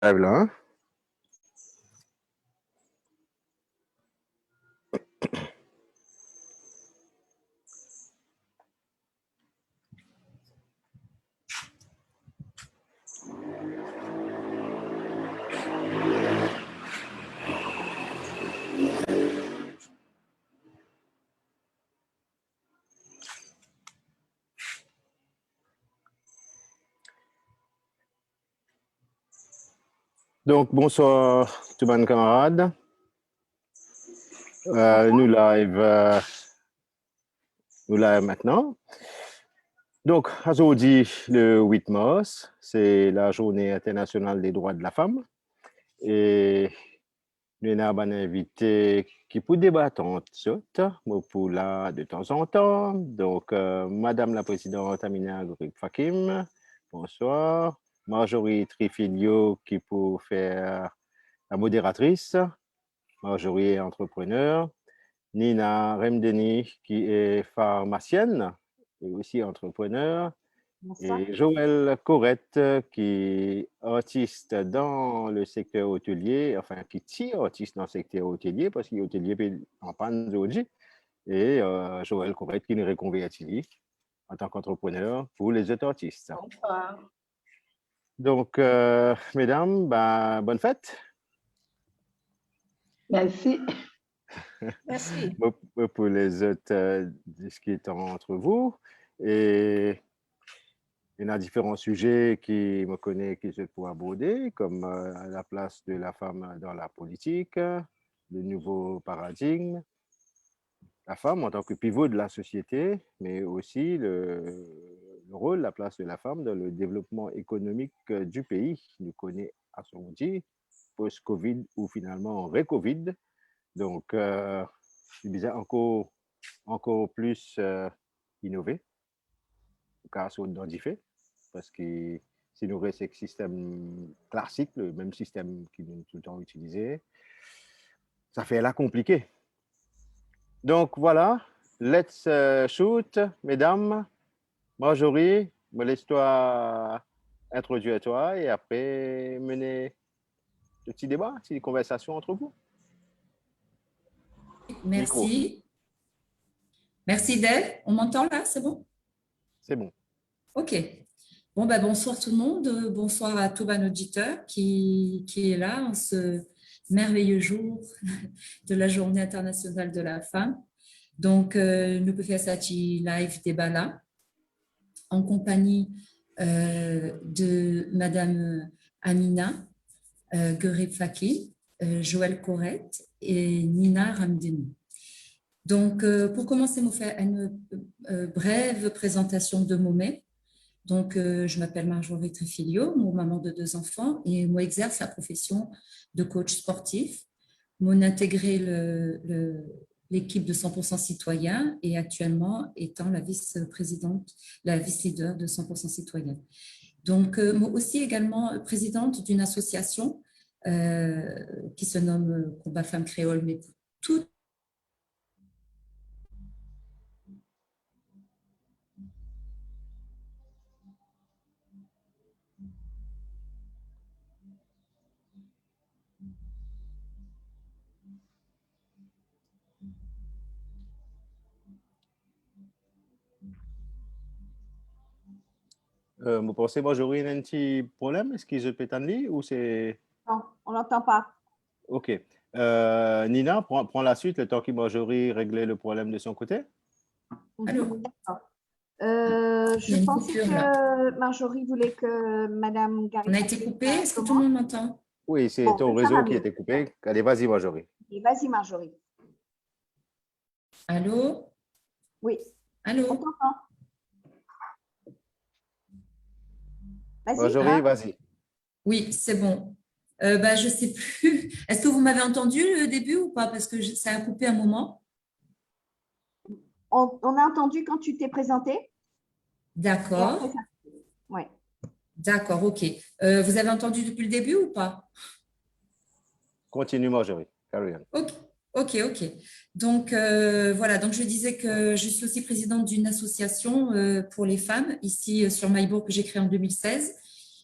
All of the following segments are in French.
Live là, hein? Donc, bonsoir tout le monde, camarades. Nous live maintenant. Donc, aujourd'hui, le 8 mars, c'est la journée internationale des droits de la femme. Et nous avons un invité qui peut débattre pour là de temps en temps. Donc, Madame la Présidente Amina Fakim, bonsoir. Marjorie Trifilio qui peut faire la modératrice. Marjorie est entrepreneur. Nina Remdeni, qui est pharmacienne et aussi entrepreneur. Bonsoir. Et Joël Corrette, qui est artiste dans le secteur hôtelier, enfin qui tire artiste dans le secteur hôtelier, parce qu'il est hôtelier en panne aujourd'hui. Et Joël Corrette, qui est reconverti en tant qu'entrepreneur pour les autres artistes. Bonsoir. Donc, mesdames, bonne fête. Merci. Merci. Pour les autres discutants entre vous. Et il y a différents sujets qui me connaissent, que je peux aborder, comme la place de la femme dans la politique, le nouveau paradigme, la femme en tant que pivot de la société, mais aussi le rôle, la place de la femme dans le développement économique du pays. Nous connaissons à son dit, post-Covid ou finalement ré-Covid. Donc, je disais encore plus innover, en tout cas, sur d'identifier, parce que si nous restons avec le système classique, le même système qui nous tout le temps utilisé, ça fait là compliqué. Donc, voilà, let's shoot, mesdames. Marjorie, me laisse-toi introduire toi et après mener le petit débat, une petite conversation entre vous. Merci. Micro. Merci Dave. On m'entend là, c'est bon? C'est bon. Ok. Bon, bonsoir tout le monde. Bonsoir à tout un auditeur qui est là en ce merveilleux jour de la Journée internationale de la femme. Donc, nous pouvons faire ça live débat là en compagnie de Madame Amina Gurib-Faki, Joël Corrette et Nina Ramdeni. Donc, pour commencer, nous faire une brève présentation de moi-même. Donc, je m'appelle Marjorie Trifilio, moi, maman de 2 enfants, et moi, exerce la profession de coach sportif. Moi, intégré l'équipe de 100% citoyens et actuellement étant la vice-présidente, la vice-leader de 100% citoyens. Donc, moi aussi également présidente d'une association qui se nomme Combat Femmes Créoles, mais pour toutes Vous pensez, Marjorie, il y a un petit problème? Est-ce qu'ils se pétent en ligne ou c'est... Non, on n'entend pas. OK. Nina, prends la suite, le temps que Marjorie réglait le problème de son côté. Allô? Je pensais que Marjorie voulait que Madame Gary. On a été coupé. Est-ce que tout le monde m'entend? Oui, c'est ton réseau qui a été coupé. Allez, vas-y, Marjorie. Vas-y, Marjorie. Allô? Oui. Allô? On t'entend. Marjorie, vas-y. Oui, c'est bon. Je ne sais plus. Est-ce que vous m'avez entendu le début ou pas? Parce que ça a coupé un moment. On a entendu quand tu t'es présentée. D'accord. Oui. D'accord, ok. Vous avez entendu depuis le début ou pas? Continue, Marjorie. Carry on. Ok. Donc, voilà. Donc, je disais que je suis aussi présidente d'une association pour les femmes ici sur Maillebourg que j'ai créée en 2016.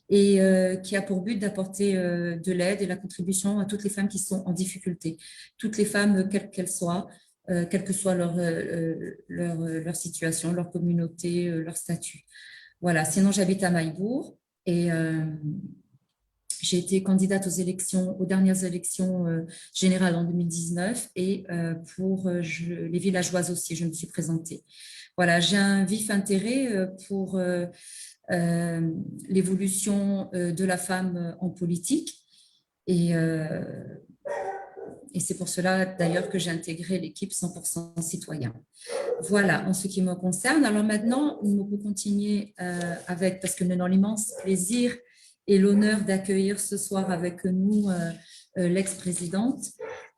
et qui a pour but d'apporter de l'aide et la contribution à toutes les femmes qui sont en difficulté, toutes les femmes, quelles qu'elles soient, quelle que soit leur situation, leur communauté, leur statut. Voilà, sinon j'habite à Maillebourg et j'ai été candidate aux dernières élections générales en 2019 et pour les villageoises aussi, je me suis présentée. Voilà, j'ai un vif intérêt pour l'évolution de la femme en politique et c'est pour cela d'ailleurs que j'ai intégré l'équipe 100% citoyen. Voilà, en ce qui me concerne. Alors maintenant, on peut continuer avec, parce que nous avons l'immense plaisir et l'honneur d'accueillir ce soir avec nous l'ex-présidente,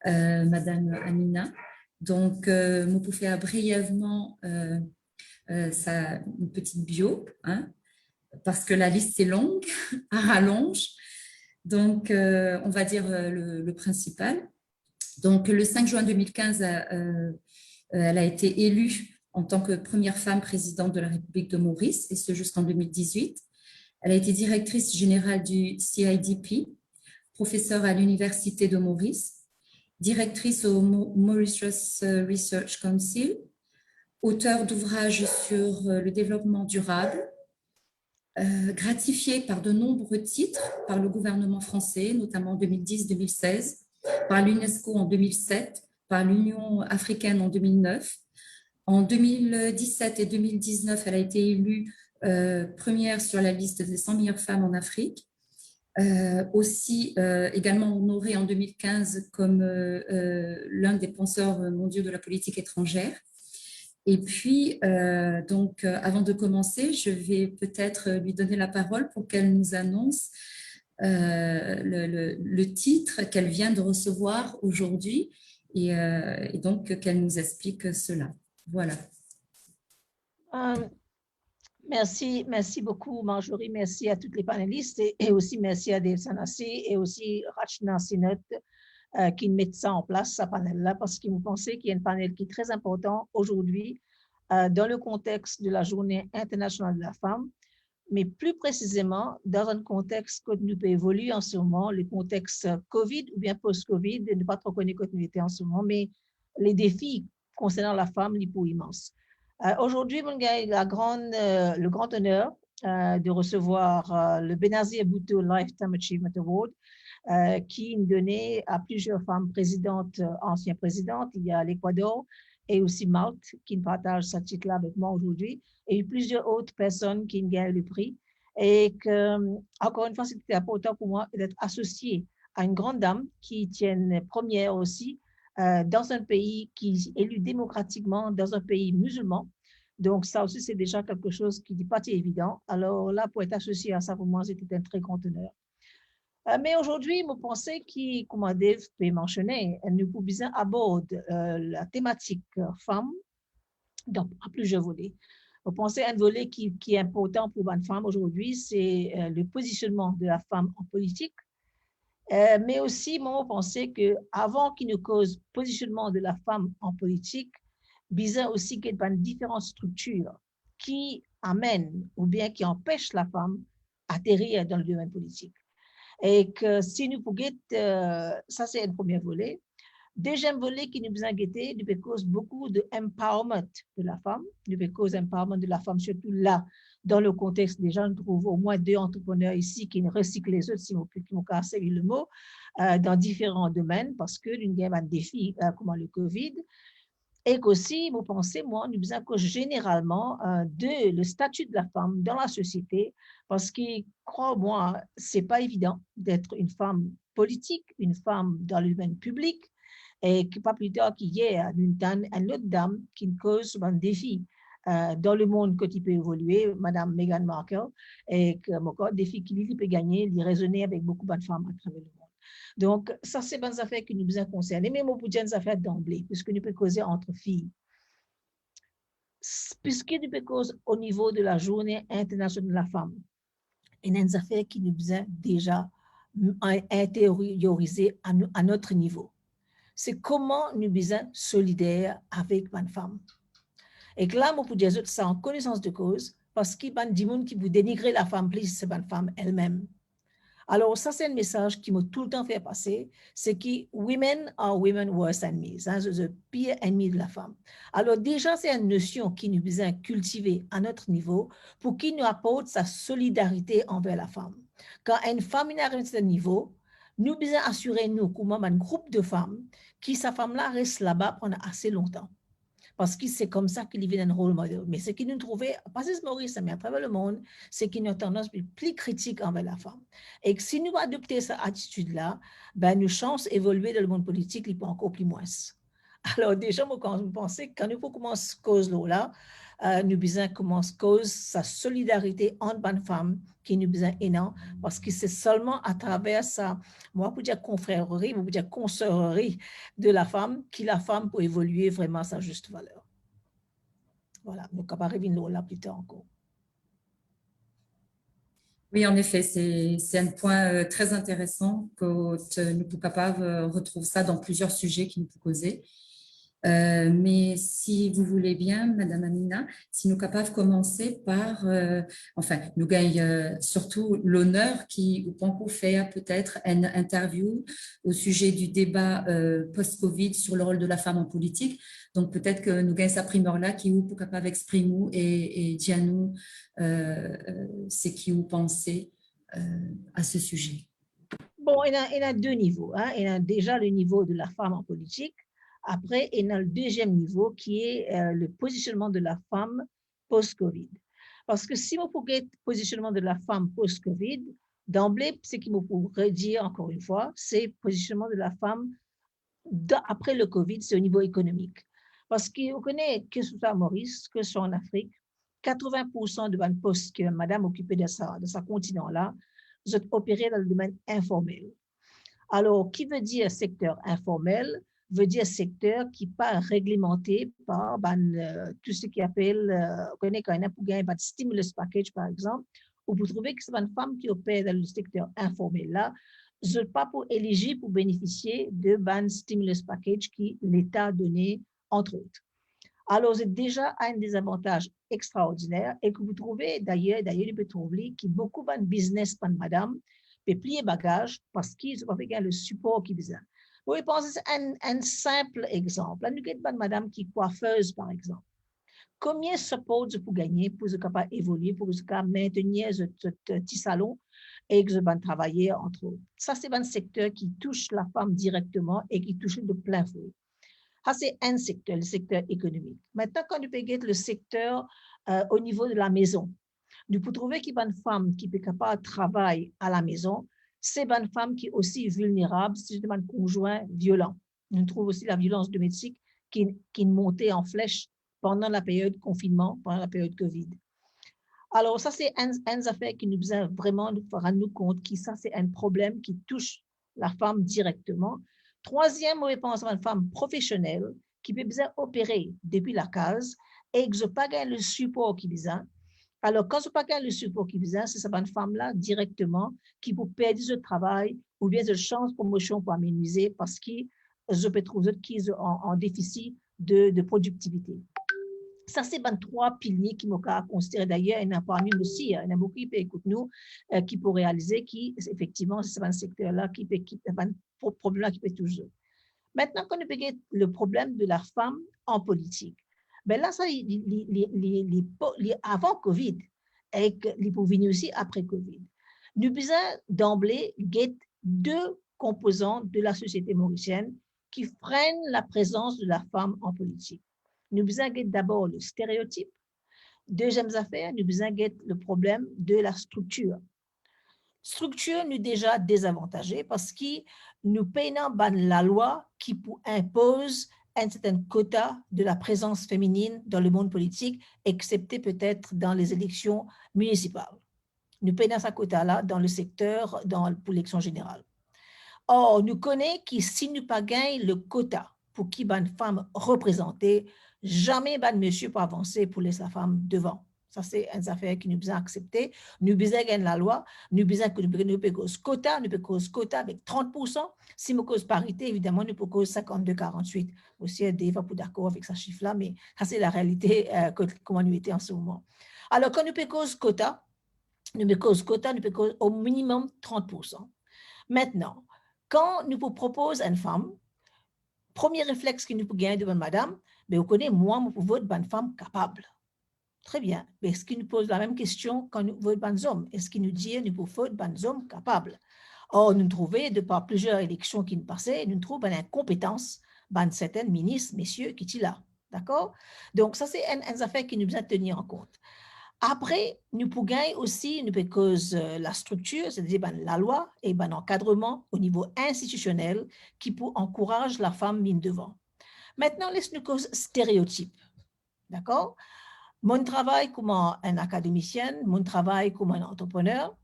Madame Amina. Donc, vous pouvez faire brièvement une petite bio, hein, parce que la liste est longue, à rallonge. Donc, on va dire le principal. Donc, le 5 juin 2015, elle a été élue en tant que première femme présidente de la République de Maurice, et ce jusqu'en 2018. Elle a été directrice générale du CIDP, professeure à l'Université de Maurice, directrice au Mauritius Research Council, auteure d'ouvrages sur le développement durable, gratifiée par de nombreux titres par le gouvernement français, notamment en 2010-2016, par l'UNESCO en 2007, par l'Union africaine en 2009. En 2017 et 2019, elle a été élue première sur la liste des 100 meilleures femmes en Afrique. Aussi également honorée en 2015 comme l'un des penseurs mondiaux de la politique étrangère. Et puis, avant de commencer, je vais peut-être lui donner la parole pour qu'elle nous annonce le titre qu'elle vient de recevoir aujourd'hui et donc qu'elle nous explique cela. Voilà. Merci beaucoup, Marjorie. Merci à toutes les panélistes et aussi merci à Dave Sanassi et aussi Rachna Sinot qui mettent ça en place, ce panel-là, parce que vous pensez qu'il y a un panel qui est très important aujourd'hui dans le contexte de la Journée internationale de la femme, mais plus précisément dans un contexte que nous peut évoluer en ce moment, le contexte COVID ou bien post-COVID, ne pas trop connaître quand nous étions en ce moment, mais les défis concernant la femme, les pour immenses. Aujourd'hui, on a le grand honneur de recevoir le Benazir Bhutto Lifetime Achievement Award, qui est donné à plusieurs femmes présidentes, anciennes présidentes. Il y a l'Équateur et aussi Malte qui partagent ce titre-là avec moi aujourd'hui, et plusieurs autres personnes qui gagnent le prix. Et que, encore une fois, c'était important pour moi d'être associée à une grande dame qui tient première aussi dans un pays qui est élu démocratiquement, dans un pays musulman. Donc, ça aussi, c'est déjà quelque chose qui n'est pas évident. Alors là, pour être associé à ça, pour moi, c'était un très grand honneur. Mais aujourd'hui, je pense que, comme Dave peut mentionner, nous pouvons bien aborder la thématique femme à plusieurs volets. Je pense un volet qui est important pour une femme aujourd'hui, c'est le positionnement de la femme en politique. Mais aussi, moi, je pense qu'avant qu'il nous cause positionnement de la femme en politique, bizarre aussi qu'il y ait différentes structures qui amènent ou bien qui empêchent la femme d'atterrir dans le domaine politique. Et que si nous pouvons, ça c'est un premier volet. Deuxième volet qui nous besoin guetter, nous cause beaucoup de empowerment de la femme, nous cause empowerment de la femme, surtout là, dans le contexte des gens, nous trouvons au moins 2 entrepreneurs ici qui ne recyclent les autres, si on peut casser le mot, dans différents domaines, parce que nous avons un défi comme le COVID. Et qu'aussi, vous pensez, moi, nous besoin que généralement de le statut de la femme dans la société, parce que, crois-moi, c'est pas évident d'être une femme politique, une femme dans le domaine public, et que pas plus tard qu'hier, une autre dame qui cause un défi dans le monde que tu peux évoluer, Madame Meghan Markle, et que mon défi qu'il peut gagner, il résonner avec beaucoup de femmes à travers le monde. Donc, ça, c'est des affaires qui nous besoin concerner, mais moi, pour dire des affaires d'emblée, puisque nous pouvons causer entre filles. Puisque nous pouvons causer au niveau de la Journée internationale de la femme, il y a des affaires qui nous besoin déjà intérioriser à notre niveau. C'est comment nous besoin solidaires avec une femme. Et que là, moi, pour dire ça en connaissance de cause, parce qu'il y a des gens qui vous dénigrent la femme plus, c'est la femme elle-même. Alors, ça, c'est un message qui m'a tout le temps fait passer, c'est que women are women worst enemies, hein, c'est le pire ennemi de la femme. Alors, déjà, c'est une notion qui nous besoin cultiver à notre niveau pour qu'il nous apporte sa solidarité envers la femme. Quand une femme arrive à ce niveau, nous devons assurer nous, comme un groupe de femmes, que sa femme-là reste là-bas pendant assez longtemps. Parce que c'est comme ça qu'il vient un rôle modèle. Mais ce qui nous trouvait, pas juste Maurice, mais à travers le monde, c'est qu'il y a une tendance plus critique envers la femme. Et que si nous adoptons cette attitude-là, ben, nos chances d'évoluer dans le monde politique, ils sont encore plus moins. Alors déjà, moi, quand je pensais, quand nous commençons cette cause-là, nous besoin commencer cause sa solidarité entre les femmes qui nous besoin énorme, parce que c'est seulement à travers ça, moi, pour dire confrérie, pour dire consoeurie de la femme, que la femme peut évoluer vraiment à sa juste valeur. Voilà, donc on va revenir là plus tard encore. Oui, en effet, c'est un point très intéressant que nous pouvons capables retrouver ça dans plusieurs sujets qui nous peuvent causer. Mais si vous voulez bien, Madame Amina, si nous sommes capables de commencer par, enfin, nous gagnons surtout l'honneur qui, pour faire peut-être une interview au sujet du débat post-Covid sur le rôle de la femme en politique. Donc, peut-être que nous gagnons sa primeur-là qui est capable d'exprimer et dire nous ce qui vous pensez à ce sujet. Bon, il y a deux niveaux. Hein. Il y a déjà le niveau de la femme en politique. Après, il y a le deuxième niveau qui est le positionnement de la femme post-Covid. Parce que si on pourrait le positionnement de la femme post-Covid, d'emblée, ce qu'il me pourrait dire encore une fois, c'est le positionnement de la femme après le Covid, c'est au niveau économique. Parce qu'on connaît que ce soit à Maurice, que ce soit en Afrique, 80% de postes que madame occupait de ce continent-là, sont opérés dans le domaine informel. Alors, qui veut dire secteur informel? Veut dire secteur qui n'est pas réglementé par tout ce qui appelle, on connaît quand même pour gagner un stimulus package, par exemple, ou vous trouvez que c'est une femme qui opère dans le secteur informel là, je ne suis pas pour éligible pour bénéficier de ban stimulus package qui l'État a donné, entre autres. Alors, c'est déjà un désavantage extraordinaire et que vous trouvez d'ailleurs, vous pouvez trouver que beaucoup de business par madame peut plier bagage parce qu'ils ont fait le support qu'ils besoin. Vous pouvez penser à un simple exemple. Là, nous avons une madame qui est coiffeuse, par exemple. Combien de support vous gagner pour être capable d'évoluer, pour être capable de maintenir ce petit salon et que vous travailler entre autres. Ça, c'est un secteur qui touche la femme directement et qui touche de plein fouet. Ça, c'est un secteur, le secteur économique. Maintenant, quand nous payons le secteur au niveau de la maison, nous pouvons trouver qu'il y a une femme qui est capable de travailler à la maison, c'est une femme qui est aussi vulnérable, c'est un conjoint violent. Nous trouvons aussi la violence domestique qui est montée en flèche pendant la période de confinement, pendant la période Covid. Alors, ça, c'est une affaire qui nous besoin vraiment de rendre compte que ça, c'est un problème qui touche la femme directement. Troisième, on pense à une femme professionnelle qui peut besoin opérer depuis la case et que n'a pas gagné le support qu'il besoin. Alors, quand je pas gagné le support qu'il besoin, c'est cette femme-là directement qui peut perdre ce travail ou bien de chance de promotion pour aménuiser parce que je peux trouver qu'ils sont en déficit de productivité. Ça, c'est ben trois piliers qui m'ont considéré d'ailleurs, il y en a parmi nous aussi, il y en a beaucoup qui écoutent nous, qui pour réaliser qu'effectivement, c'est un secteur-là qui peut un problème qui peut toujours. Maintenant, quand on regarde le problème de la femme en politique, ben là, ça, avant Covid, et les pour venir aussi après Covid, nous besoin d'emblée deux composantes de la société mauricienne qui freinent la présence de la femme en politique. Nous besoin d'abord le stéréotype. Deuxième affaire, nous besoin le problème de la structure. Structure nous déjà désavantagée parce que nous payons la loi qui impose un certain quota de la présence féminine dans le monde politique, excepté peut-être dans les élections municipales. Nous payons ce quota-là dans le secteur, pour l'élection générale. Or, nous connaissons que si nous pas gagnons le quota pour qui une femme représentée, jamais un monsieur peut avancer pour laisser sa femme devant. Ça, c'est une affaire qui nous besoin accepter. Nous besoin gagner la loi. Nous besoin que nous peut cause quota. Nous peut cause quota avec 30%. Si nous cause parité, évidemment, nous peut cause 52-48. Aussi, des fois, pas d'accord avec ce chiffre-là, mais ça, c'est la réalité comment nous était en ce moment. Alors, quand nous payons quota, nous payons au minimum 30%. Maintenant, quand nous vous proposons une femme, premier réflexe que nous pouvons gagner devant madame, mais vous connaissez, moi, je veux une femme capable. Très bien. Mais est-ce qu'il nous pose la même question quand nous voulons des hommes? Est-ce qu'il nous dit nous pouvons des hommes capables? Or, nous trouvons, de par plusieurs élections qui nous passaient, nous trouvons une incompétence dans certains ministres, messieurs, qui sont là. D'accord? Donc, ça, c'est une affaire qui nous besoin de tenir en compte. Après, nous pouvons aussi, nous cause la structure, c'est-à-dire la loi et l'encadrement au niveau institutionnel qui peut encourager la femme mine devant. Maintenant, laisse-nous cause stéréotypes. D'accord? Mon travail comme un académicien, mon travail comme un entrepreneur,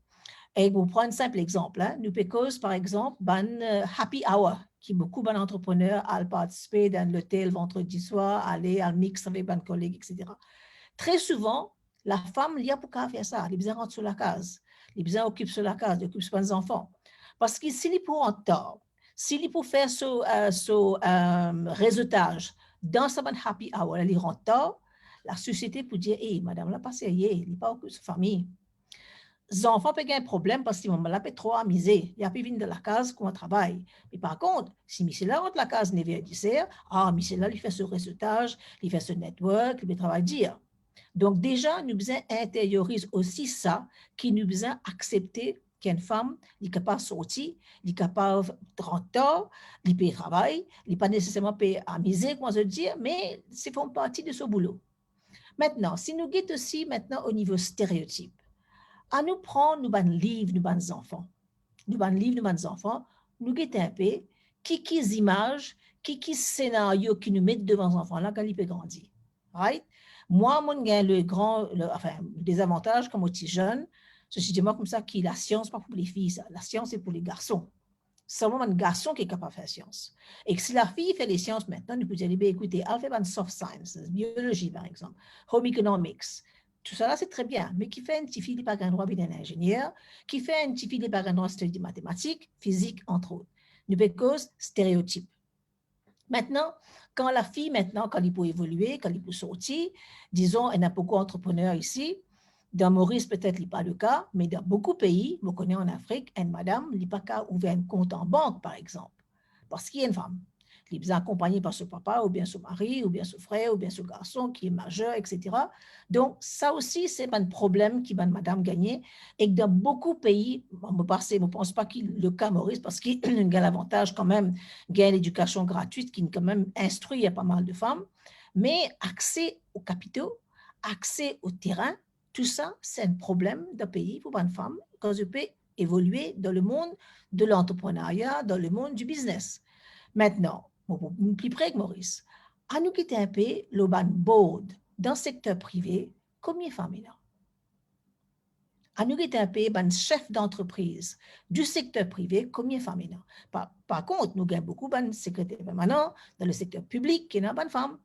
et vous prenez un simple exemple. Hein, nous cause, par exemple, happy hour, qui beaucoup d'entrepreneurs ont participé dans l'hôtel vendredi soir, aller à mix avec des collègues, etc. Très souvent, la femme, il y a pour faire ça. Elle a besoin de rentrer sur la case. Elle a besoin d'occuper sur la case, d'occuper sur les enfants. Parce que s'il est pour en tort, s'il est pour faire ce réseautage dans sa happy hour, elle est en tort, la société peut dire, hey, madame, la passé, il n'est pas occupé de sa famille. Les enfants peuvent avoir un problème parce qu'ils m'ont trop amusé. Il n'y a pas venir de la case qu'on travaille. Mais par contre, si monsieur là rentre de la case 9h 10h, monsieur là, il fait ce réseautage, il fait ce network, il travaille dire. Donc, déjà, nous besoin intérioriser aussi ça, qui nous besoin accepter qu'une femme est capable de sortir, elle est capable de rentrer, elle peut travailler, elle n'est pas nécessairement amuser, comment je dire, mais c'est font partie de ce boulot. Maintenant, si nous guettons aussi maintenant au niveau stéréotype, à nous prendre nous ban livres, nous ban enfants, nous ban livres, nous ban enfants, nous guettons un peu qui images, qui scénarios qui nous mettent devant les enfants là quand ils peuvent grandir, right? Moi, mon gain le désavantage comme petit jeune, ceci dit moi comme ça qui la science pas pour les filles, ça. La science c'est pour les garçons. C'est vraiment un garçon qui est capable de faire science. Et que si la fille fait les sciences maintenant, nous pouvons dire, écoutez, elle fait une soft science, biologie par exemple, home economics, tout ça là c'est très bien, mais qui fait un petit fille qui n'a pas un droit d'être un ingénieur, qui fait un petit fille qui n'a pas un droit d'étudier mathématiques, physique, entre autres. Nous avons cause stéréotype. Maintenant, quand la fille, maintenant, quand il peut évoluer, quand il peut sortir, disons, elle a beaucoup d'entrepreneurs ici. Dans Maurice, peut-être, ce n'est pas le cas, mais dans beaucoup de pays, vous connaissez en Afrique, une madame, elle n'a pas qu'à ouvrir un compte en banque, par exemple, parce qu'il y a une femme. Elle est accompagnée par son papa, ou bien son mari, ou bien son frère, ou bien son garçon qui est majeur, etc. Donc, ça aussi, c'est un problème qui va madame gagner. Et que dans beaucoup de pays, je ne pense pas qu'il le cas Maurice, parce qu'il y a l'avantage quand même, il y a l'éducation gratuite qui quand même instruit pas mal de femmes, mais accès aux capitaux, accès au terrain, tout ça, c'est un problème d'un pays pour une femme quand je peux évoluer dans le monde de l'entrepreneuriat, dans le monde du business. Maintenant, plus près que Maurice, à nous quitter un peu, le ban board dans le secteur privé, combien de femmes il y a? À nous quitter un peu, ban chef d'entreprise du secteur privé, combien de femmes il y a? Par contre, nous avons beaucoup de secrétaires permanents dans le secteur public qui n'ont pas de femmes.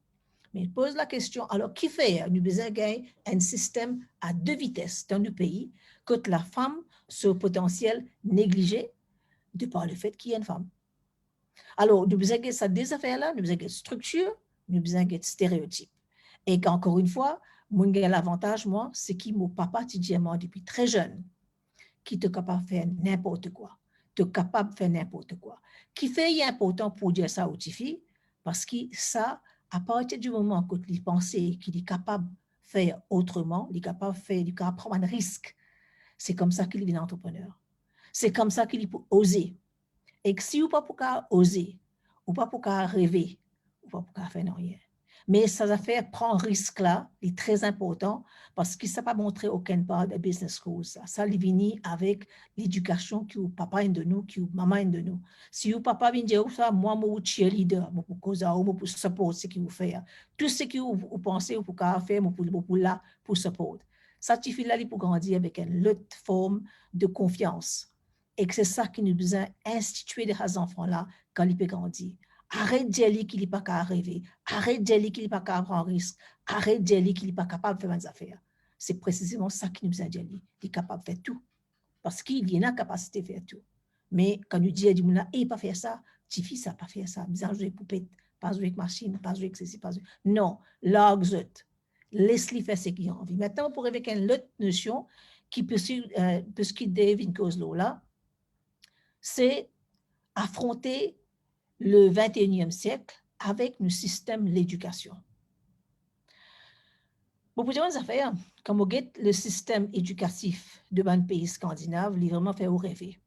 Mais il pose la question, alors qui fait? Nous besoin gagner un système à deux vitesses dans le pays, que la femme soit potentiel négligé de par le fait qu'il y a une femme. Alors, nous besoin de ces affaires-là, nous besoin de structure, nous besoin de stéréotypes. Et qu'encore une fois, mon l'avantage, moi, c'est qu'il mon papa, depuis très jeune, qui est capable de faire n'importe quoi, capable de faire n'importe quoi. Qui fait important pour dire ça aux filles, parce que ça, à partir du moment où il pense qu'il est capable de faire autrement, il est capable de prendre un risque, c'est comme ça qu'il est un entrepreneur. C'est comme ça qu'il peut oser. Et que si vous ne pouvez pas oser, ou pas pour rêver, ou pas pour faire rien. Mais ça affaire prend risque là, est très important parce qu'il ne s'est pas montré aucune part de business school. Ça vient avec l'éducation que papa est de nous, que maman est de nous. Si vous papa vient dire ça, moi, je suis cheerleader, je pour causer, je pour support ce que vous faites. Tout ce que vous pensez, vous pouvez faire, je pour là, pour support. Ça suffit là pour grandir avec une autre forme de confiance. Et que c'est ça qui nous besoin instituer des enfants-là quand ils peuvent grandir. Arrête de dire qu'il n'est pas capable de rêver. Arrête de dire qu'il n'est pas capable de prendre un risque. Arrête de dire qu'il n'est pas capable de faire des affaires. C'est précisément ça qui nous besoin de dire. Il est capable de faire tout. Parce qu'il y a la capacité de faire tout. Mais quand nous disons, il ne pas faire ça, tu fais ça, pas faire ça. Besoin de jouer poupette, pas jouer avec machine, pas jouer avec ceci, pas jouer. Non, l'argent. laisse-les faire ce qu'ils ont envie. Maintenant, on pourrait avec une autre notion qui peut ce qui Dave une cause là, c'est affronter le 21e siècle avec le système de l'éducation. Pour plusieurs affaires, comme on dit, le système éducatif de ban pays scandinave, il vraiment fait rêver.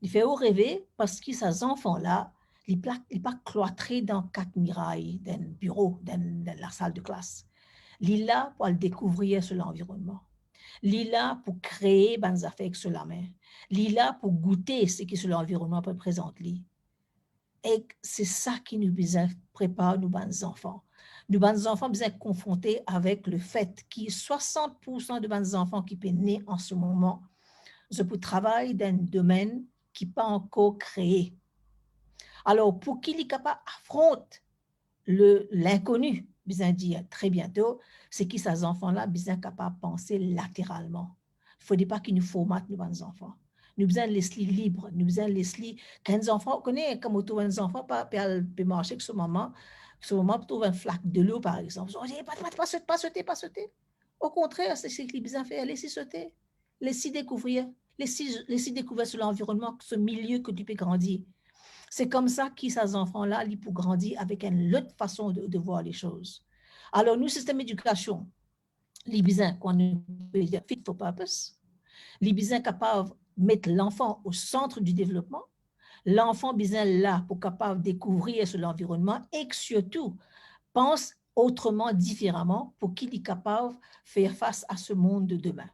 Il fait rêver parce que ces enfants-là, ils ne pas cloîtrés dans 4 murailles d'un bureau, dans la salle de classe. Ils sont là pour le découvrir sur l'environnement. Ils sont là pour créer des affaires sur la main. Ils sont là pour goûter ce qui sur l'environnement peut présenter. Et c'est ça qui nous prépare nos bons enfants. Nos bons enfants sont confrontés avec le fait que 60% de bons enfants qui sont nés en ce moment, je peux travailler dans un domaine qui n'est pas encore créé. Alors, pour qu'il est capable d'affronter l'inconnu, bien dire très bientôt, c'est que ces enfants-là sont capables de penser latéralement. Il ne faudrait pas qu'ils nous formatent nos bons enfants. Nous besoin de laisser libres, nous besoin de laisser quand les enfants, on connaît comme autour des enfants, pas marcher que ce moment, trouve un flaque de l'eau par exemple. On dit pas sauter. Au contraire, c'est ce qu'ils besoin faire, laisser sauter, laisser découvrir, laisser découvrir sur l'environnement, ce milieu que tu peux grandir. C'est comme ça que ces enfants-là, ils peuvent grandir avec une autre façon de voir les choses. Alors, nous, système d'éducation, les besoins qu'on peut dire fit for purpose, les besoins capables de mettre l'enfant au centre du développement, l'enfant besoin là pour capable de découvrir sur l'environnement et que surtout pense autrement, différemment pour qu'il est capable de faire face à ce monde de demain.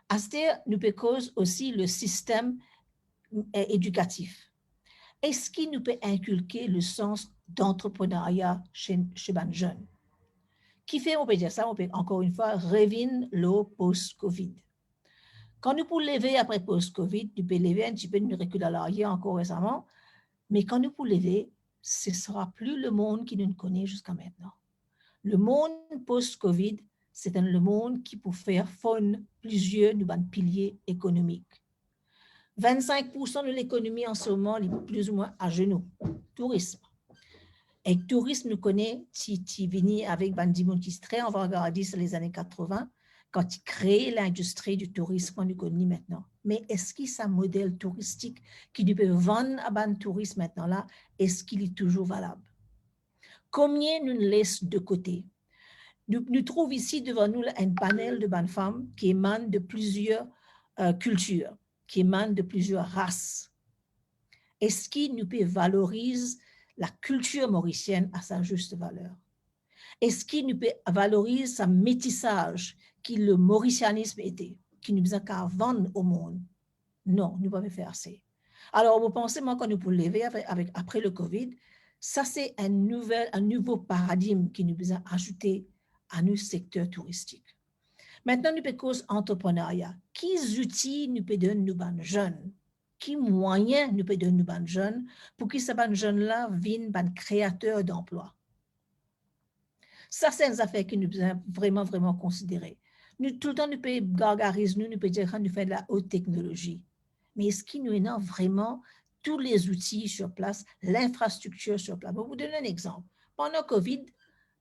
À ce dire, nous peut cause aussi le système éducatif. Est-ce qu'il nous peut inculquer le sens d'entrepreneuriat chez les jeunes? Qui fait, on peut dire ça, on peut encore une fois revient le post-Covid. Quand nous pouvons lever après post-Covid, nous pouvons lever un petit peu, nous reculer à l'arrière encore récemment, mais quand nous pouvons lever, ce ne sera plus le monde qui nous connaît jusqu'à maintenant. Le monde post-Covid, c'est le monde qui peut faire fondre plusieurs piliers économiques. 25% de l'économie en ce moment est plus ou moins à genoux. Tourisme. Et le tourisme, nous connaît, si tu viens avec Bandimon qui est très avant-gardiste dans les années 80, quand il crée l'industrie du tourisme qu'on nous connaît maintenant. Mais est-ce qu'il y a un modèle touristique qui peut vendre à ban tourisme maintenant là, est-ce qu'il est toujours valable? Combien nous laisse de côté? Nous trouvons ici devant nous un panel de bonnes femmes qui émanent de plusieurs cultures, qui émanent de plusieurs races. Est-ce qu'il nous peut valoriser la culture mauricienne à sa juste valeur? Est-ce qu'il nous peut valoriser sa métissage qui le mauricianisme était, qui nous a qu'à vendre au monde? Non, nous ne pouvons pas faire assez. Alors, vous pensez, moi, quand nous pouvons lever après le COVID, ça, c'est un nouveau paradigme qui nous a ajouté à nos secteurs touristiques. Maintenant, nous pouvons cause entrepreneuriat. Quels outils nous pouvons donner nos jeunes? Quels moyens nous pouvons donner nos jeunes pour que ces jeunes-là viennent créateurs d'emplois? Ça, c'est une affaire que nous devons vraiment, vraiment considérer. Nous, tout le temps, nous pouvons gargariser, nous pouvons dire que nous faisons de la haute technologie. Mais est-ce qu'il nous a vraiment tous les outils sur place, l'infrastructure sur place? Pour vous donner un exemple, pendant COVID,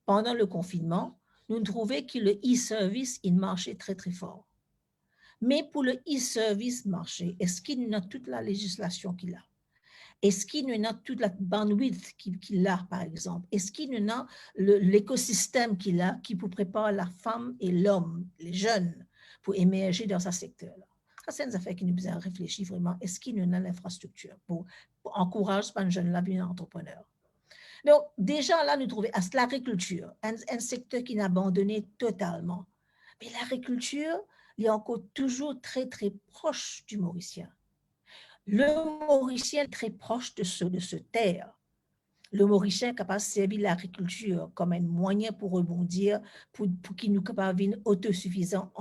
pendant le confinement, nous trouvons que le e-service, il marchait très, très fort. Mais pour le e-service marcher, est-ce qu'il a toute la législation qu'il a? Est-ce qu'il a toute la bandwidth qu'il a, par exemple? Est-ce qu'il a l'écosystème qu'il a qui peut préparer la femme et l'homme, les jeunes, pour émerger dans ce secteur-là? Ça, c'est une affaire qui nous besoin réfléchir vraiment. Est-ce qu'il a l'infrastructure pour encourager les jeunes à devenir entrepreneurs? Donc, déjà là, nous trouvons l'agriculture, un secteur qui est abandonné totalement. Mais l'agriculture, il est encore toujours très, très proche du Mauricien. Le Mauricien est très proche de ce terre. Le Mauricien est capable de servir l'agriculture comme un moyen pour rebondir, pour qu'il nous capable de autosuffisant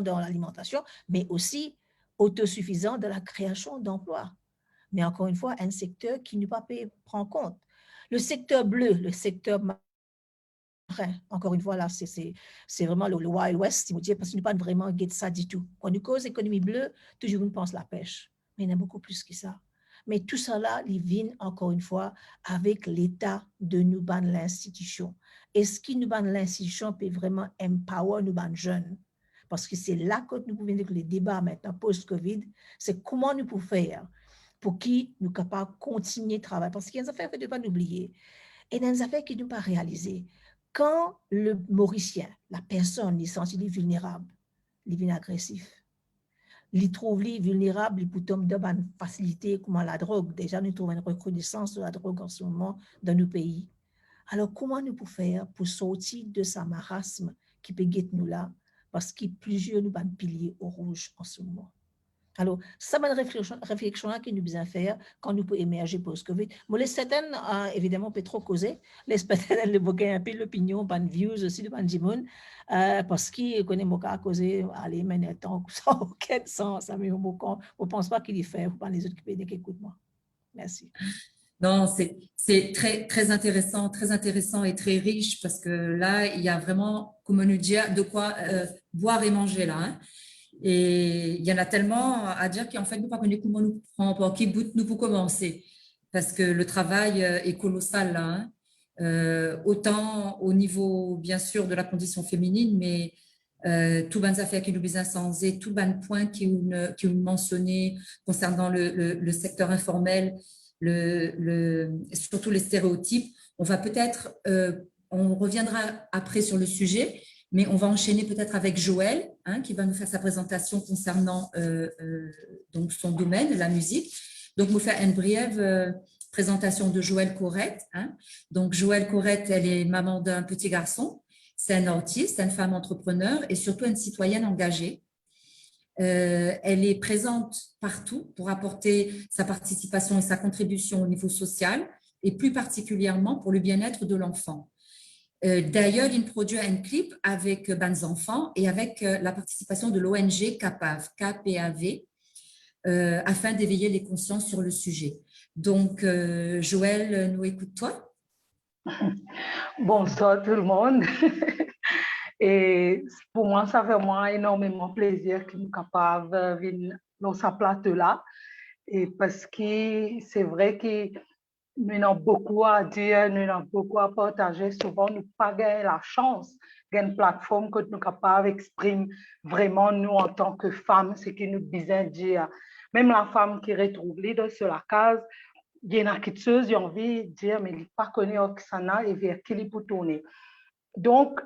dans l'alimentation, mais aussi autosuffisant dans la création d'emplois. Mais encore une fois, un secteur qui ne pas prend compte. Le secteur bleu, le secteur marin, encore une fois, là, c'est vraiment le Wild West, parce qu'il n'y a pas vraiment de ça du tout. Quand on cause économie bleue, toujours on pense la pêche. Mais il y en a beaucoup plus que ça. Mais tout cela, il vient encore une fois avec l'état de nous ban l'institution. Est-ce qu'il nous ban l'institution peut vraiment empower nous ban jeunes? Parce que c'est là que nous pouvons dire que le débat maintenant post-Covid, c'est comment nous pouvons faire pour qui nous sommes capables de continuer de travailler. Parce qu'il y a des affaires que nous ne devons pas oublier. Et dans les affaires qui ne sont pas réalisées, quand le Mauricien, la personne, est senti vulnérable, il devient agressif. Il trouve vulnérable, il peut tomber dans une facilité comme la drogue. Déjà, nous trouvons une recrudescence de la drogue en ce moment dans nos pays. Alors, comment nous pouvons faire pour sortir de ce marasme qui peut guetter nous là? Parce qu'il y a plusieurs piliers au rouge en ce moment. Alors, ça va une réflexion que nous devons faire quand nous pouvons émerger post-Covid. Mais les certaines, évidemment, peut trop causer. Les certaines, elles évoquent un peu l'opinion, pas de views aussi de Banjimoun, parce qu'ils connaissent mon cas à causer, allez, mais un temps, sans aucun sens, mais je ne pense pas qu'il y fait, pas les autres qui écoutent moi. Merci. Non, c'est très intéressant et très riche parce que là, il y a vraiment, comme on nous dit, de quoi boire et manger là. Hein. Et il y en a tellement à dire qu'en fait, nous ne savons pas comment nous prendre, par quel bout nous pour commencer. Parce que le travail est colossal là. Hein. Autant au niveau, bien sûr, de la condition féminine, mais tout les affaires qui nous besoin sans et tout les points qui ont mentionné concernant le secteur informel, surtout les stéréotypes. On va peut-être, on reviendra après sur le sujet, mais on va enchaîner peut-être avec Joël, hein, qui va nous faire sa présentation concernant donc son domaine, la musique. Donc, nous faire une brève présentation de Joël Corrette. Hein. Donc, Joël Corrette, elle est maman d'un petit garçon. C'est une artiste, une femme entrepreneur et surtout une citoyenne engagée. Elle est présente partout pour apporter sa participation et sa contribution au niveau social et plus particulièrement pour le bien-être de l'enfant. D'ailleurs, il produit un clip avec Bans Enfants et avec la participation de l'ONG CAPAV, KPAV, afin d'éveiller les consciences sur le sujet. Donc, Joël, nous écoute-toi. Bonsoir tout le monde. Et pour moi, ça fait moi énormément plaisir que nous sommes capables de venir dans ce plateau-là. Et parce que c'est vrai que nous avons beaucoup à dire, nous avons beaucoup à partager. Souvent, nous n'avons pas gagné la chance d'une plateforme que nous sommes capables d'exprimer vraiment nous en tant que femmes, ce que nous disons dire. Même la femme qui retrouve leader sur la case, il y en a qui ont envie de dire, mais il n'est pas connu Oksana et vers qui il peut tourner. Donc,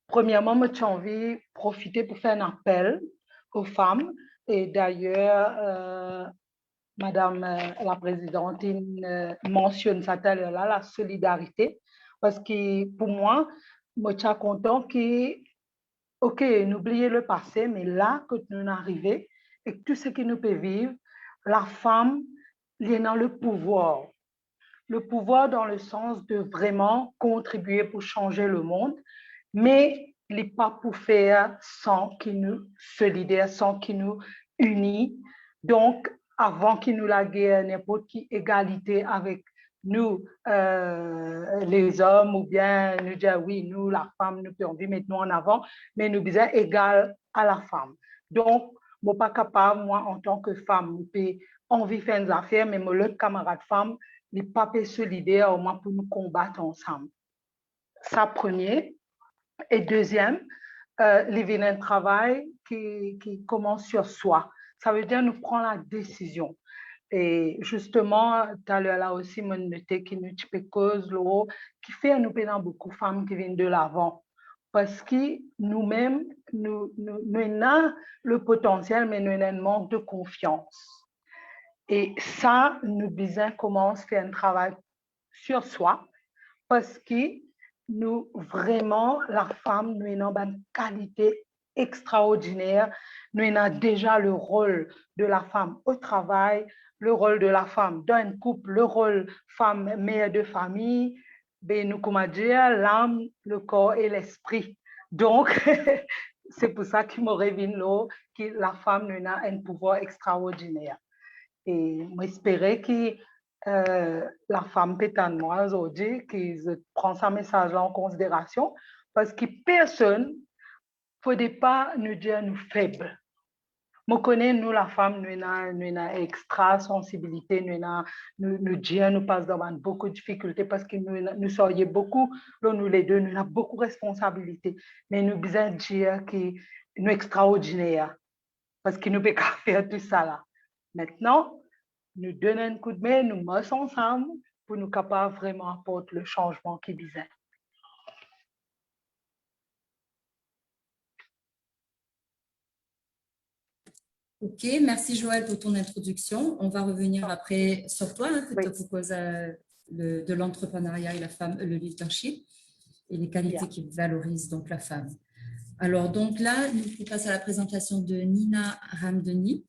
premièrement, j'ai envie de profiter pour faire un appel aux femmes. Et d'ailleurs, Madame la Présidente mentionne ça tout à l'heure, la solidarité. Parce que pour moi, je suis content que, OK, n'oubliez le passé, mais là, que nous arrivons et tout ce que nous pouvons vivre, la femme, il y a le pouvoir. Le pouvoir dans le sens de vraiment contribuer pour changer le monde, mais il n'est pas pour faire sans qu'il nous solidaire, sans qu'il nous unit. Donc, avant qu'il nous la guerre, n'importe qui égalité avec nous, les hommes, ou bien nous dire oui, nous, la femme, nous pouvons mettre nous en avant, mais nous disons égal à la femme. Donc, je ne suis pas capable, moi, en tant que femme, je peux envie de faire des affaires, mais mon autre camarade femme, n'est pas solidaire au moins pour nous combattre ensemble. Ça, premier. Et deuxième, il y a un travail qui commence sur soi. Ça veut dire nous prendre la décision. Et justement, tout à l'heure là aussi, mon noté qui nous cause qui fait nous pénal beaucoup de femmes qui viennent de l'avant. Parce que nous-mêmes, nous avons le potentiel, mais nous avons un manque de confiance. Et ça, nous besoin commence à faire un travail sur soi parce que nous, vraiment, la femme, nous avons une qualité extraordinaire. Nous avons déjà le rôle de la femme au travail, le rôle de la femme dans un couple, le rôle femme mère de famille, ben, nous, comment dire, l'âme, le corps et l'esprit. Donc, c'est pour ça qu'il me revient là que la femme nous a un pouvoir extraordinaire. Et j'espérais que la femme pétane moi aujourd'hui, qu'ils prennent ce message-là en considération, parce que personne ne faut pas nous dire nous faibles. Je connais, nous, la femme, nous avons extra sensibilité, nous dire, nous passons dans beaucoup de difficultés parce que nous soyons beaucoup, là, nous les deux, nous avons beaucoup de responsabilités. Mais nous besoin dire que nous extraordinaires parce que nous pouvons pas faire tout ça là. Maintenant, nous donnons un coup de main, nous mettons ensemble pour nous capables vraiment apporter le changement qui besoin. Ok, merci Joël pour ton introduction. On va revenir après sur toi, hein, que tu proposes de l'entrepreneuriat et la femme, le leadership et les qualités qui valorisent donc la femme. Alors, donc là, nous passons à la présentation de Nina Ramdeni.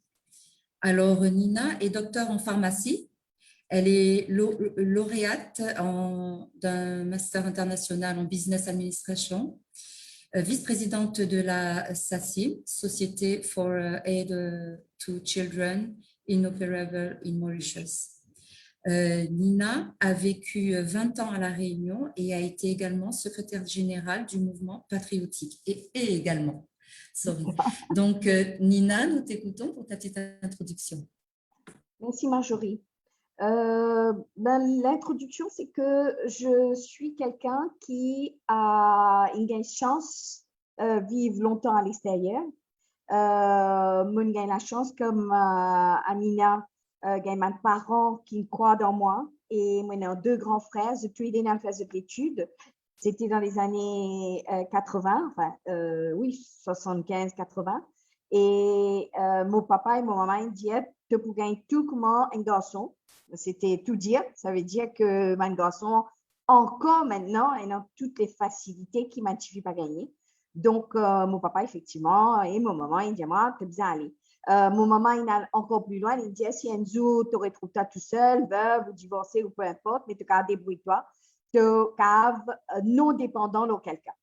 Alors, Nina est docteur en pharmacie. Elle est lauréate d'un master international en business administration, vice-présidente de la SACI, Société for Aid to Children Inoperable in Mauritius. Nina a vécu 20 ans à La Réunion et a été également secrétaire générale du mouvement patriotique. Et également, sorry. Donc, Nina, nous t'écoutons pour ta petite introduction. Merci Marjorie. L'introduction, c'est que je suis quelqu'un qui a une chance de vivre longtemps à l'extérieur. Moi, j'ai la chance, comme Amina, j'ai mes parents qui croient dans moi et moi, j'ai 2 grands frères. J'ai tous les deux fait de l'étude. C'était dans les années 80, enfin, oui, 75-80. Et mon papa et mon maman ils disaient tu peux gagner tout comme un garçon. C'était tout dire. Ça veut dire que mon garçon, encore maintenant, il a toutes les facilités qui ne suffit pas gagner. Donc, mon papa, effectivement, et mon maman, ils disaient moi, tu as besoin d'aller. Mon maman, il a encore plus loin. Il dit si un jour, tu retrouves ça tout seul, veuve ou divorcé ou peu importe, mais tu as débrouille-toi. Tu as non dépendant dans quelqu'un.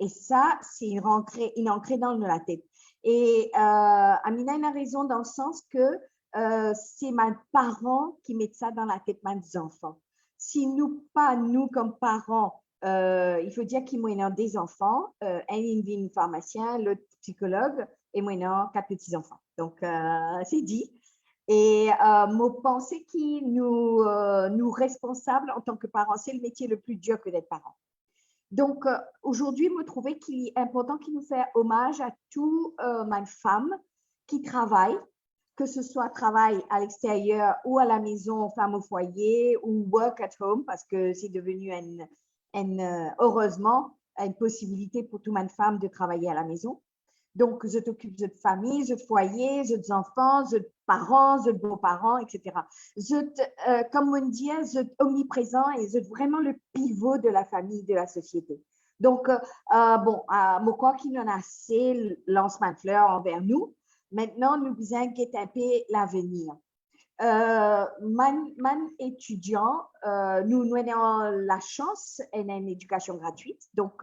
Et ça, c'est ancré dans la tête. Et Amina a raison dans le sens que c'est mes parents qui mettent ça dans la tête de mes enfants. Si nous, pas nous comme parents, il faut dire qu'il y a des enfants, un est pharmacien, l'autre psychologue, et moi, il y a 4 petits-enfants. Donc, c'est dit. Et moi, penser qui nous responsables en tant que parents, c'est le métier le plus dur que d'être parent. Donc, aujourd'hui, je trouvais qu'il est important qu'il nous fasse hommage à toutes mes femmes qui travaillent, que ce soit travail à l'extérieur ou à la maison, femme au foyer ou work at home, parce que c'est devenu heureusement une possibilité pour toutes les femmes de travailler à la maison. Donc, je t'occupe de famille, de foyer, de enfants, de parents, de beaux-parents, etc. Comme on dit, je suis omniprésent et je suis vraiment le pivot de la famille, de la société. Donc, je crois qu'il y en a assez lancement de fleurs envers nous. Maintenant, nous devons guetter l'avenir. Mon étudiant, nous avons la chance d'avoir une éducation gratuite. Donc,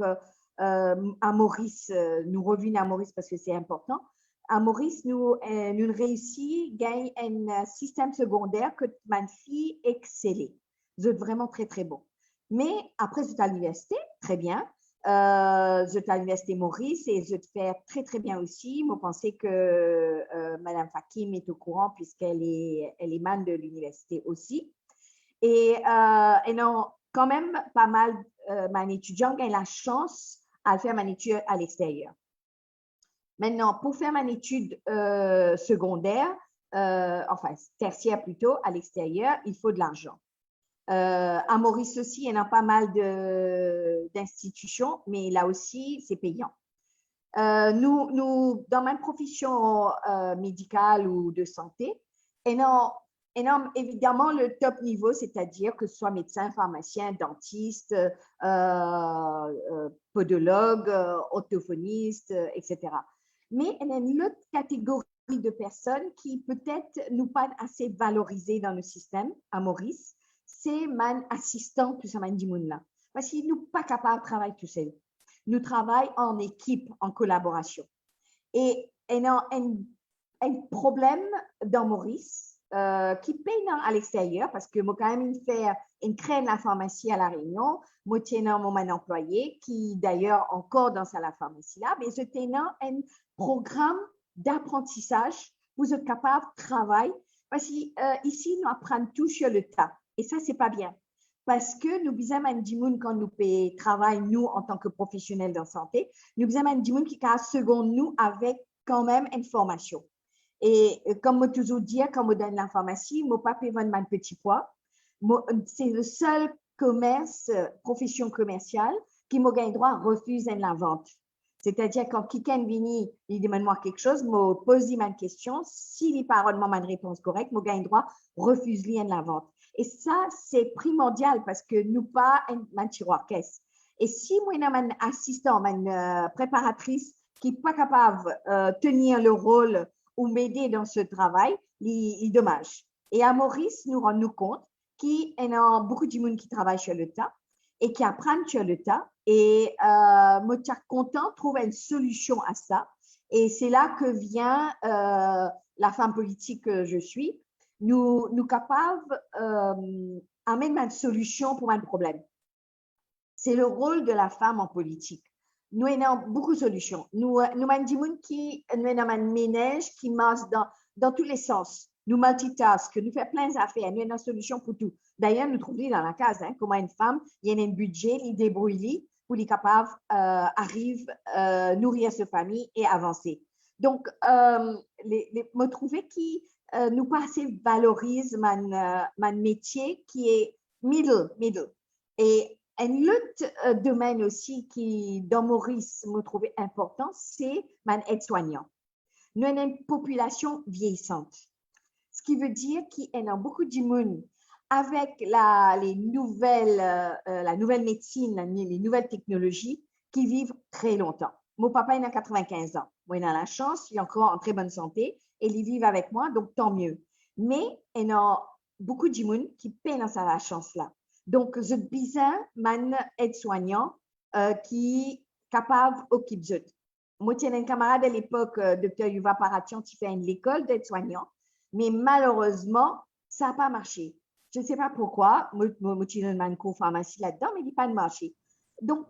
à Maurice, nous revenons à Maurice parce que c'est important. À Maurice, nous réussissons à gagner un système secondaire que ma fille excellait. C'est vraiment très, très bon. Mais après, je suis à l'université, très bien. Je suis à l'université Maurice et je fais très, très bien aussi. Je pensais que Madame Fakim est au courant puisqu'elle est membre de l'université aussi. Et non, quand même, pas mal, mon étudiant a la chance à faire mon étude à l'extérieur. Maintenant, pour faire mon étude secondaire, enfin tertiaire plutôt, à l'extérieur, il faut de l'argent. À Maurice aussi, il y en a pas mal d'institutions, mais là aussi, c'est payant. Nous, dans ma profession médicale ou de santé, évidemment, le top niveau, c'est-à-dire que ce soit médecin, pharmacien, dentiste, podologue, orthophoniste, etc. Mais il y a une autre catégorie de personnes qui peut-être nous pas assez valorisées dans le système à Maurice, c'est mon assistant plus un dimoun-là. Parce qu'ils ne sont pas capables de travailler tout seul. Nous travaillons en équipe, en collaboration. Et il y a un problème dans Maurice qui paye à l'extérieur parce que moi, quand même, une crée la pharmacie à La Réunion. Moi, tiens mon employé qui, d'ailleurs, encore dans la pharmacie là, mais je tiens un programme d'apprentissage, vous êtes capable de travailler. Parce qu'ici, nous apprenons tout sur le tas. Et ça, c'est pas bien. Parce que nous avons des gens quand nous travaillons, nous, en tant que professionnels de la santé, nous avons des gens qui secondent nous avec quand même une formation. Et comme je toujours dis, quand je donne la pharmacie, je ne pas payer un petit poids. C'est le seul commerce, profession commerciale, qui m'a gagné droit à refuser la vente. C'est-à-dire, quand quelqu'un vient, il demande moi quelque chose, je pose une question. S'il n'y a pas une réponse correcte, je gagne droit à refuser la vente. Et ça, c'est primordial parce que nous pas un tiroir caisse. Et si moi, j'ai un assistant, une préparatrice qui n'est pas capable de tenir le rôle ou m'aider dans ce travail, il est dommage. Et à Maurice, nous rendons compte qu'il y a beaucoup de monde qui travaille sur le tas et qui apprennent sur le tas. Et moi, je suis content de trouver une solution à ça. Et c'est là que vient la femme politique que je suis. Nous capables d'amener une solution pour un problème. C'est le rôle de la femme en politique. Nous avons beaucoup de solutions. Nous avons des gens qui nous avons un ménage qui marche dans tous les sens. Nous multitask, nous faisons plein d'affaires. Nous avons une solution pour tout. D'ailleurs, nous trouvons dans la case, comment une femme, il y a un budget, il débrouille pour les capables arrive nourrir sa famille et avancer. Donc, me trouver qui nous pas assez valorise mon métier qui est middle. Et un autre domaine aussi qui, dans Maurice, me trouvait important, c'est mon aide-soignant. Nous avons une population vieillissante, ce qui veut dire qu'il y a beaucoup de monde avec la nouvelle médecine, les nouvelles technologies qui vivent très longtemps. Mon papa, il a 95 ans. Moi, il a la chance, il est encore en très bonne santé et il vit avec moi, donc tant mieux. Mais il y a beaucoup de monde qui paient dans sa chance-là. Donc, je besoin d'un aide-soignant qui est capable d'occuper. Moi, j'ai un camarade à l'époque, Dr. Yuva Paratian, qui fait une école d'aide-soignant, mais malheureusement, ça n'a pas marché. Je ne sais pas pourquoi. Moi, j'ai une co-pharmacie là-dedans, mais il n'a pas marché. Donc,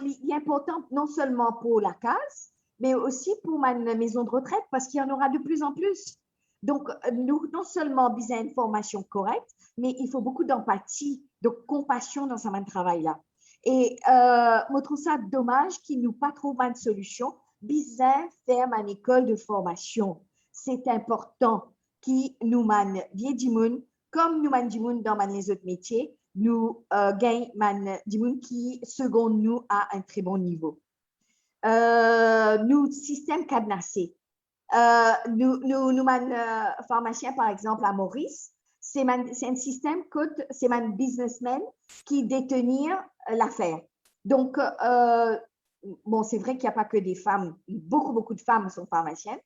il est important non seulement pour la case, mais aussi pour ma maison de retraite, parce qu'il y en aura de plus en plus. Donc, nous, non seulement besoin d'une formation correcte, mais il faut beaucoup d'empathie, de compassion dans ce travail-là. Et je trouve ça dommage qu'il nous pas trouvé une solution. Besoin faire une école de formation. C'est important qui nous mène vieux du monde, comme nous mène du monde dans les autres métiers, nous gagnons du monde qui, selon nous, à un très bon niveau. Nous, système cadenassé. Nous pharmaciens, par exemple, à Maurice, c'est un système que c'est un businessman qui détenir l'affaire. Donc, bon, c'est vrai qu'il n'y a pas que des femmes, beaucoup de femmes sont pharmaciennes,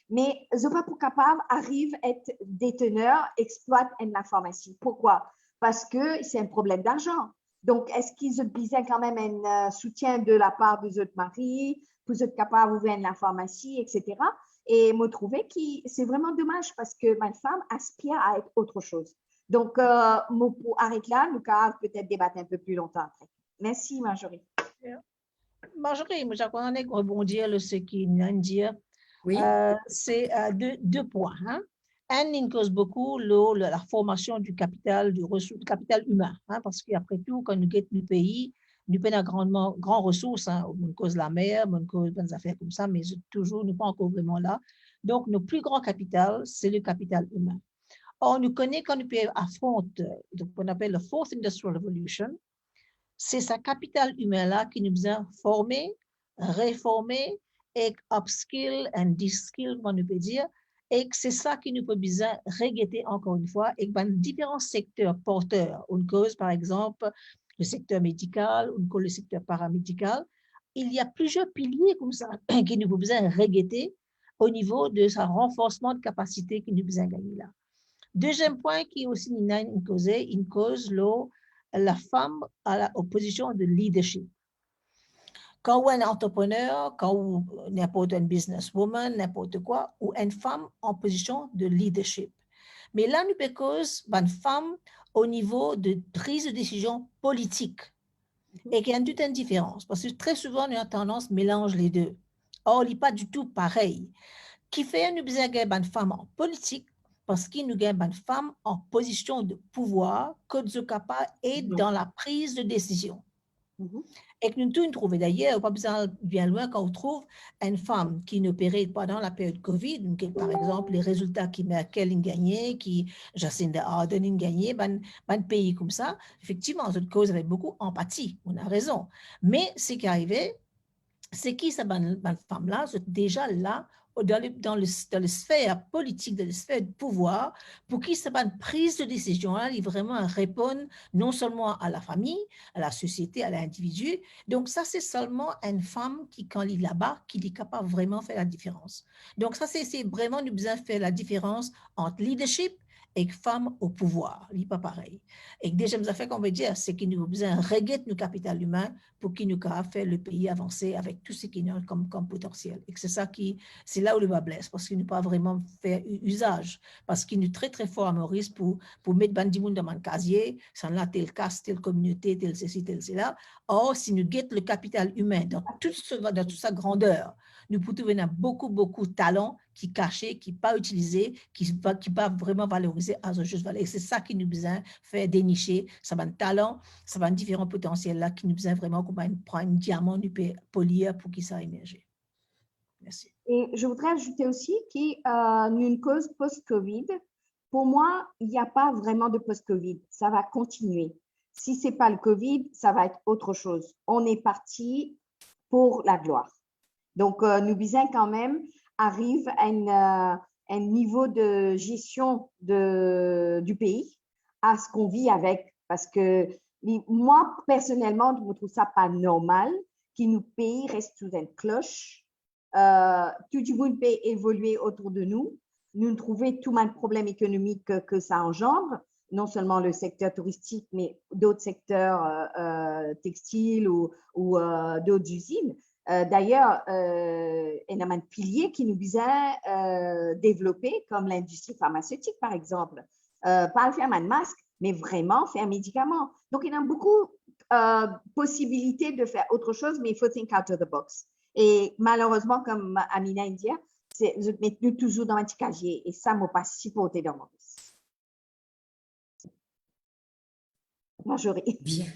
mais je ne sais pas pour capable arrive à être déteneur, exploite la pharmacie. Pourquoi? Parce que c'est un problème d'argent. Donc, est-ce qu'ils ont besoin quand même un soutien de la part des autres maris pour être capable d'ouvrir la pharmacie, etc. Et me trouver que c'est vraiment dommage parce que ma femme aspire à être autre chose. Donc, pour arrêter là, nous allons peut-être débattre un peu plus longtemps après. Merci, Marjorie. Marjorie, moi, j'aimerais rebondir sur ce qu'il vient de dire. Oui. C'est deux points. Hein. Un, il cause beaucoup la formation du capital, du capital humain. Hein, parce qu'après tout, quand nous quittons le pays, nous avons grand ressources. Hein, on cause la mer, on cause des affaires comme ça, mais toujours, nous pas encore vraiment là. Donc, nos plus grands capital, c'est le capital humain. Or, nous connaissons quand nous affrontons ce qu'on appelle la Fourth Industrial Revolution, c'est ce capital humain-là qui nous a formés, réformés, et upskill and de-skill, on peut dire, et c'est ça qui nous peut bien regretter encore une fois, et dans différents secteurs porteurs. On cause, par exemple, le secteur médical, on cause le secteur paramédical. Il y a plusieurs piliers comme ça qui nous peut bien regretter au niveau de ce renforcement de capacité qui nous besoin gagner là. Deuxième point qui est aussi une cause la femme à la position de leadership. Quand on est un entrepreneur, quand n'importe une businesswoman, n'importe quoi, ou une femme en position de leadership. Mais là, nous peut cause une femme au niveau de prise de décision politique et qu'il y a toute une différence parce que très souvent, nous avons tendance à mélanger les deux. Or, il n'est pas du tout pareil. qui fait nous besoin une femme en politique, parce qu'il nous gagne une femme en position de pouvoir, que nous capable et dans la prise de décision. Et que nous tous trouvons d'ailleurs, pas besoin bien loin quand on trouve une femme qui n'opérait pendant la période Covid, par exemple les résultats qui Merkel a gagné, qui Jacinda Ardern a gagné, un pays comme ça, effectivement, cette cause avait beaucoup d'empathie, on a raison. Mais ce qui arrivait, c'est qui cette femme-là, c'est déjà là, dans le sphère politique, dans le sphère de pouvoir, pour qui cette prise de décision-là, il vraiment répond non seulement à la famille, à la société, à l'individu. Donc ça, c'est seulement une femme qui, quand elle est là-bas, qui est capable vraiment de faire la différence. Donc ça, c'est vraiment nous besoin de faire la différence entre leadership et femme au pouvoir, il n'est pas pareil. Et deuxième affaire qu'on veut dire, c'est qu'il nous a besoin de régler nos capital humain pour qu'il nous fasse faire le pays avancer avec tout ce qu'il y a comme potentiel. Et c'est ça c'est là où le bas blesse, parce qu'il ne peut pas vraiment faire usage, parce qu'il est très très fort à Maurice pour mettre Bandimoun dans un casier, sans là tel casse, telle communauté, tel ceci, tel cela. Or, si nous guettons le capital humain dans toute sa grandeur, nous pouvons trouver beaucoup de talents qui cachés, qui pas utilisés, qui pas vraiment valorisés à ce juste valeur. Et c'est ça qui nous besoin faire dénicher, ça va un talent, ça va un différent potentiel là qui nous besoin vraiment qu'on va prendre un diamant du polir pour qu'il ça émerge. Merci. Et je voudrais ajouter aussi qu'une cause post-Covid, pour moi, il n'y a pas vraiment de post-Covid. Ça va continuer. Si ce n'est pas le Covid, ça va être autre chose. On est parti pour la gloire. Donc, nous besoin quand même arrive à un niveau de gestion du pays, à ce qu'on vit avec. Parce que moi, personnellement, je ne trouve ça pas normal que nos pays restent sous une cloche. Tout le monde peut évoluer autour de nous. Nous trouvons tout un problème économique que ça engendre, non seulement le secteur touristique, mais d'autres secteurs textiles ou d'autres usines. D'ailleurs, il y a un pilier qui nous besoin développer, comme l'industrie pharmaceutique, par exemple. Pas faire un masque, mais vraiment faire un médicament. Donc, il y a beaucoup de possibilités de faire autre chose, mais il faut think out of the box. Et malheureusement, comme Amina India, je mets nous toujours dans un petit casier et ça ne m'a pas supporté dans mon vie. Marjorie. Bien,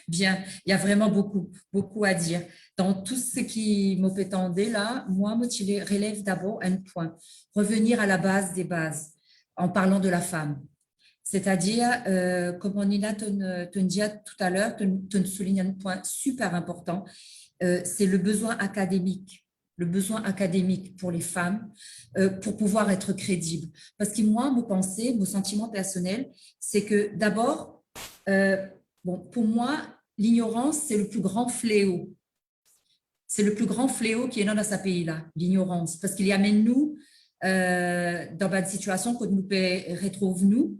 bien. Il y a vraiment beaucoup à dire. Dans tout ce qui me prétendait là, moi, je relève d'abord un point. Revenir à la base des bases en parlant de la femme. C'est-à-dire, comme Nina te dit tout à l'heure, te souligne un point super important, c'est le besoin académique. Le besoin académique pour les femmes, pour pouvoir être crédibles. Parce que moi, mon sentiment personnel, c'est que d'abord, pour moi, l'ignorance, c'est le plus grand fléau. C'est le plus grand fléau qui est dans ce pays-là, l'ignorance. Parce qu'il y amène nous dans une situation que nous retrouvons nous,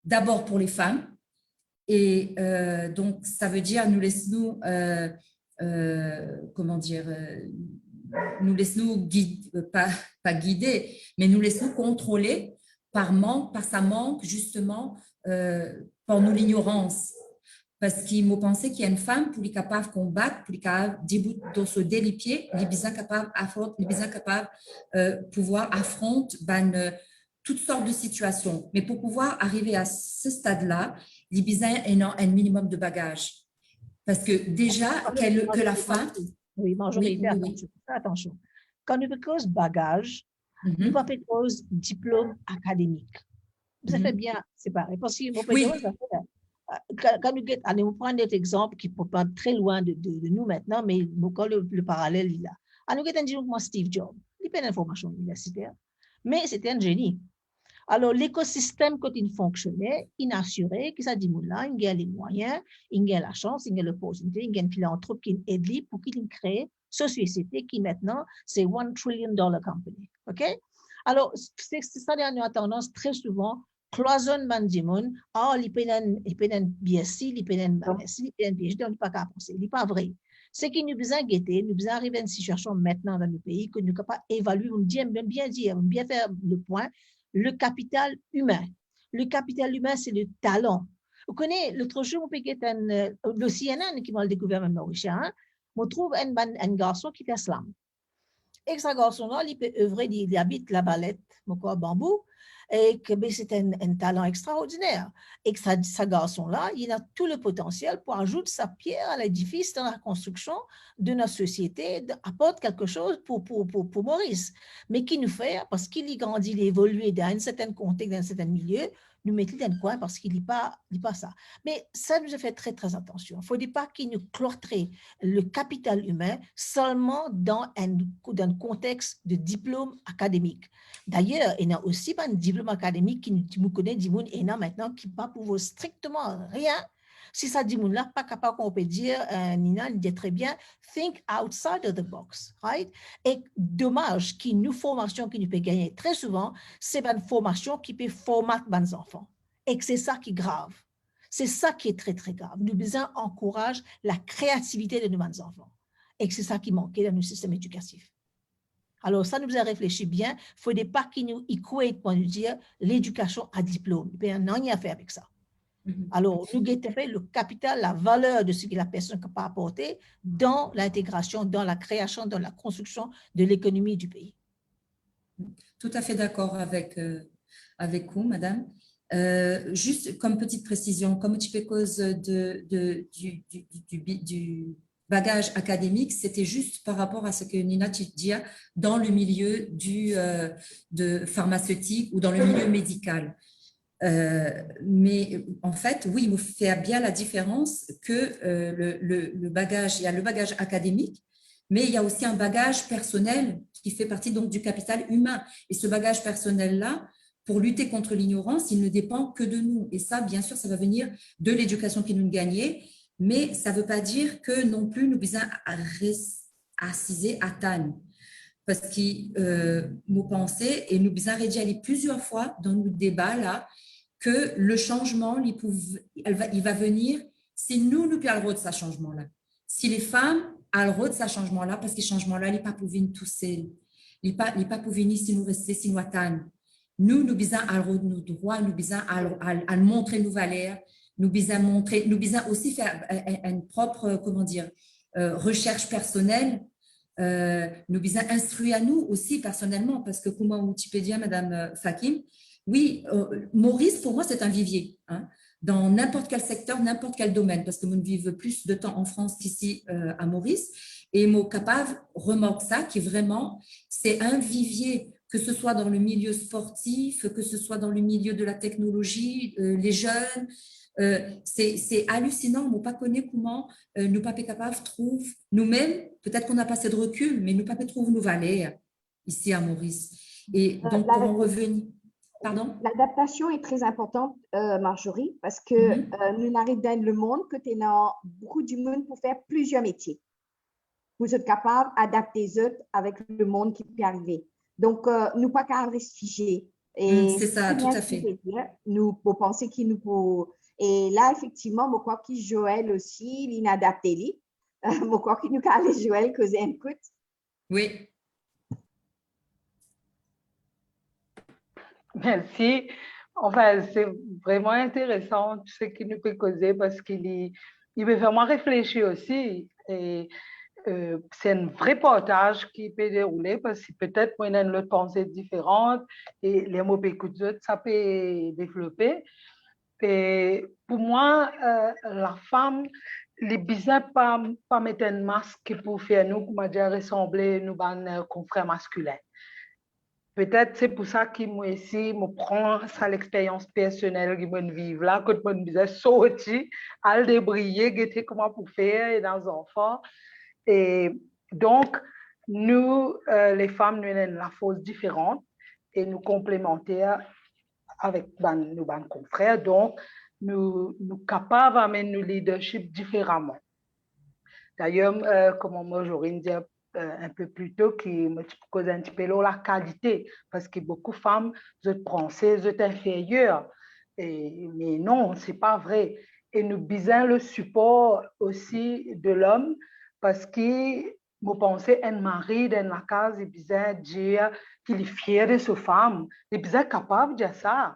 d'abord pour les femmes. Et donc, ça veut dire, nous laisse-nous, nous laisse-nous pas guider, mais nous laisse-nous contrôler par sa manque, justement, par nous l'ignorance. Parce qu'il m'a pensé qu'il y a une femme pour les capables de combattre, pour les capables de se délipier, les bizarres capables pouvoir affronter toutes sortes de situations. Mais pour pouvoir arriver à ce stade-là, les bizarres ont un minimum de bagages. Parce que déjà, que la femme… Oui, Marjorie, attention. Quand nous faisons bagage, nous ne faisons pas diplôme académique. Ça fait bien séparer. Parce que quand nous allez vous prendre cet exemple qui ne peut pas très loin de nous maintenant, mais quand le parallèle est là. Nous avons Steve Jobs. Il n'a pas d'information universitaire, mais c'était un génie. Alors, l'écosystème, quand il fonctionnait, il assurait que ça dit là, il y a les moyens, il y a la chance, il y a l'opportunité, il y a une philanthrope qui aide pour qu'il crée cette société qui maintenant, c'est $1 trillion company. OK? Alors, c'est ça, on a tendance très souvent, cloisonne Bandimoun, il peut un BSc, il peut un MSc, il peut un PhD, on n'est pas qu'à penser. Il n'est pas vrai. Ce qui nous besoin guetter, nous besoin arriver à une situation maintenant dans le pays que nous sommes capables d'évaluer, bien faire le point. Le capital humain. Le capital humain, c'est le talent. Vous connaissez, l'autre jour, le CNN qui m'a découvert même mauricien, on trouve un garçon qui fait slam. Et que ce garçon-là, il peut œuvrer, il habite la Balette, mon corps bambou, et que c'est un talent extraordinaire. Et que ce garçon-là, il a tout le potentiel pour ajouter sa pierre à l'édifice dans la construction de notre société, apporte quelque chose pour Maurice. Mais qui nous fait, parce qu'il y grandit, il évolue dans un certain contexte, dans un certain milieu, nous mettons dans le coin parce qu'il n'est pas ça. Mais ça nous a fait très, très attention. Il ne faut pas qu'il nous cloîtrer le capital humain seulement dans un contexte de diplôme académique. D'ailleurs, il y a aussi pas un diplôme académique qui nous connaît, dit et maintenant qui ne peut pouvoir strictement rien. Si ça dit là, pas capable, on peut dire, Nina, il dit très bien, think outside of the box, right? Et dommage qu'il nous formation qui nous peut gagner très souvent, c'est une formation qui peut formater les enfants. Et que c'est ça qui est grave. C'est ça qui est très, très grave. Nous besoin encourage la créativité de nos enfants. Et que c'est ça qui manquait dans nos systèmes éducatifs. Alors, ça nous a réfléchi bien. Il ne faudrait pas qu'il nous équate pour nous dire l'éducation à diplôme. Il n'y a rien à faire avec ça. Alors, nous avons fait le capital, la valeur de ce que la personne peut apporter dans l'intégration, dans la création, dans la construction de l'économie du pays. Tout à fait d'accord avec vous, madame. Juste comme petite précision, comme tu fais cause du bagage académique, c'était juste par rapport à ce que Nina dit dans le milieu de pharmaceutique ou dans le milieu médical. Mais en fait, oui, il me fait bien la différence que le bagage, il y a le bagage académique, mais il y a aussi un bagage personnel qui fait partie donc du capital humain. Et ce bagage personnel-là, pour lutter contre l'ignorance, il ne dépend que de nous. Et ça, bien sûr, ça va venir de l'éducation qui nous gagnons, mais ça ne veut pas dire que non plus nous besoin assiser à Tannes. Parce que nous pensons, et nous besoin aller plusieurs fois dans nos débats là, que le changement, il va venir si nous pouvons le droit de ce changement-là. Si les femmes ont le droit de ce changement-là, parce que ce changement-là, il n'est pas pour venir tout seul. Il n'est pas pour venir si nous restons, si nous attendons. Nous besoin avoir nos droits, nous besoin à montrer nos valeurs, nous besoin aussi faire une propre, comment dire, recherche personnelle. Nous besoin instruire à nous aussi personnellement, parce que comme Wikipédia, Madame Fakim, oui, Maurice, pour moi, c'est un vivier, hein, dans n'importe quel secteur, n'importe quel domaine, parce que nous vivons plus de temps en France qu'ici à Maurice. Et mon capable remarque ça, qui vraiment, c'est un vivier, que ce soit dans le milieu sportif, que ce soit dans le milieu de la technologie, les jeunes. C'est hallucinant, nous pas connaît comment nous pas capables trouvent nous-mêmes, peut-être qu'on n'a pas assez de recul, mais nous pas trouvent nos valeurs ici à Maurice. Et donc, pour en revenir... Pardon? L'adaptation est très importante, Marjorie, parce que nous arrivons dans le monde que tu as beaucoup de monde pour faire plusieurs métiers. Vous êtes capable d'adapter les autres avec le monde qui peut arriver. Donc, nous pas qu'à rester figés. C'est ça, tout à fait. Nous pensons qu'il nous faut... Et là, effectivement, je crois que Joël aussi, il est adapté. Je crois qu'il nous a Joël que écoute. Oui. Merci. Enfin, c'est vraiment intéressant ce qu'il nous peut causer parce qu'il veut vraiment réfléchir aussi. Et c'est un vrai partage qui peut dérouler parce que peut-être moi, on a une pensée différente et les mots écoutés, ça peut développer. Et pour moi, la femme, les bizarres pas mettre un masque pour faire nous, comment dire, ressembler nous à confrères masculins. Peut-être c'est pour ça que moi ici, je prends ça l'expérience personnelle que je vis là, quand je me disais sortir, aller débriller, guetter comment pour faire et dans les enfants. Et donc, nous, les femmes, nous avons la force différente et nous complémentaires avec nos confrères. Donc, nous sommes capables d'amener nos leadership différemment. D'ailleurs, comme moi, j'aurais dit un peu plus tôt, qui me cause un petit peu la qualité, parce que beaucoup de femmes, elles pensent, elles sont inférieures. Mais non, ce n'est pas vrai. Et nous besoin le support aussi de l'homme, parce que moi, pensez un mari dans la case, il besoin dire qu'il est fier de sa femme, il besoin capable de dire ça.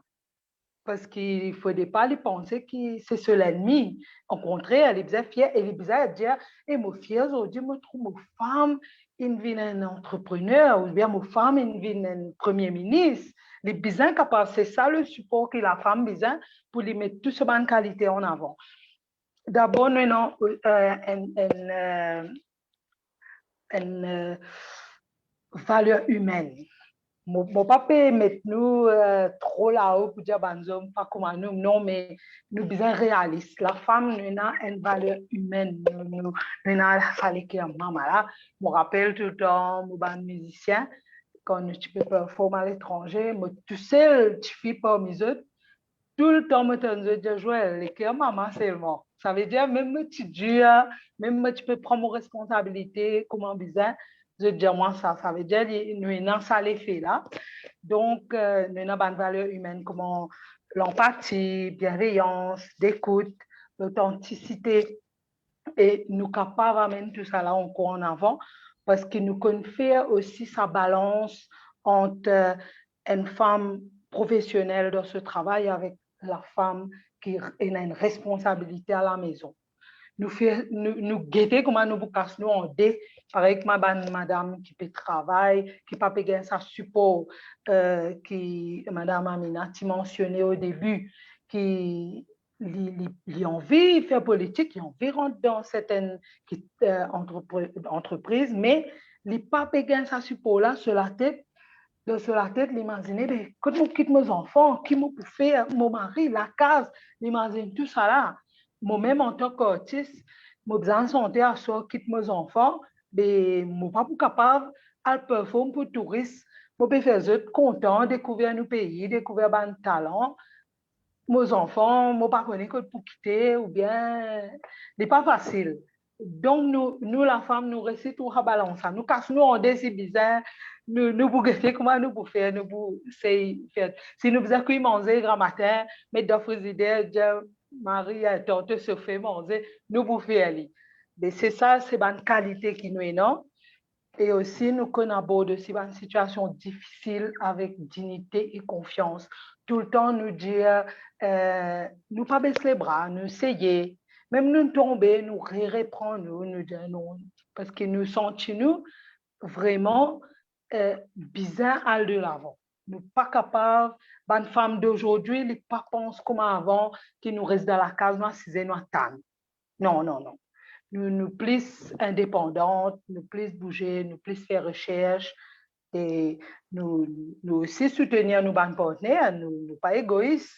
Parce qu'il ne faudrait pas lui penser que c'est seul ennemi. Au contraire, elle est bien fière, elle est bien à dire, et mon fier aujourd'hui, je trouve ma femme une vie un entrepreneur ou bien une femme une vie un premier ministre, les besoins capables, c'est ça le support que la femme besoin pour lui mettre toute cette bonne qualité en avant. D'abord, nous avons une valeur humaine. Mon papa met nous trop là-haut pour dire banzom pas comme nous non mais nous bien réalistes. La femme nous a une valeur humaine. Nous a fallu que maman là me rappelle tout le temps mon ban musicien quand tu peux performer à l'étranger, moi tu sais tu fais pas mes autres tout le temps me t'en de jouer les que maman seulement. Ça veut dire même tu dis même tu peux prendre mon responsabilité comment bizarre je dis moi ça veut dire nous n'avons ça les fait là. Donc, nous avons une valeur humaine comme l'empathie, bienveillance, d'écoute, l'authenticité. Et nous sommes capables d'amener tout ça là encore en avant parce que nous connaissons faire aussi sa balance entre une femme professionnelle dans ce travail avec la femme qui a une responsabilité à la maison. Nous guetter comment nous cassons nous en dé avec madame qui peut travailler qui pas payer sa support qui madame Amina tu mentionné au début qui li envie faire politique qui envie rentrer dans certaines entreprises mais li pas payer sa support là sur la tête l'imaginer quand je quitte mes enfants qui me pour faire mon mari la case l'imagine tout ça là moi-même en tant qu'artiste, je besoin santé à soi quitte mes enfants, mais je ne suis pas capable de performer pour les touristes. Je peux faire eux contents, découvrir nos pays, découvrir nos talents. Mes enfants, je ne pas connaître que pour quitter ou bien, ce n'est pas facile. Donc, nous la femme, nous restons tout à balance. Nous cassons, nous on décide bizarre, nous bougeons comment nous pouvons faire, si nous faisons cuire manger grand matin, mettre deux frigidaires, Marie a tenté se faire manger, nous pouvons faire. Mais c'est ça, c'est une qualité qui nous est non. Et aussi, nous connaissons aussi une situation difficile avec dignité et confiance. Tout le temps, nous dire, nous pas baisser les bras, nous essayer. Même nous tomber, nous reprendre, nous dire non. Parce que nous sentons vraiment bizarre à de l'avant. Nous ne sommes pas capables, les femmes d'aujourd'hui, ne pas pensent comme avant, qui nous restent dans la case, nous assisons, nous attendons. Non, non, non. Nous plus indépendantes, nous plus bouger, nous plus faire recherche et nous aussi soutenir nos partenaires, nous pas égoïstes.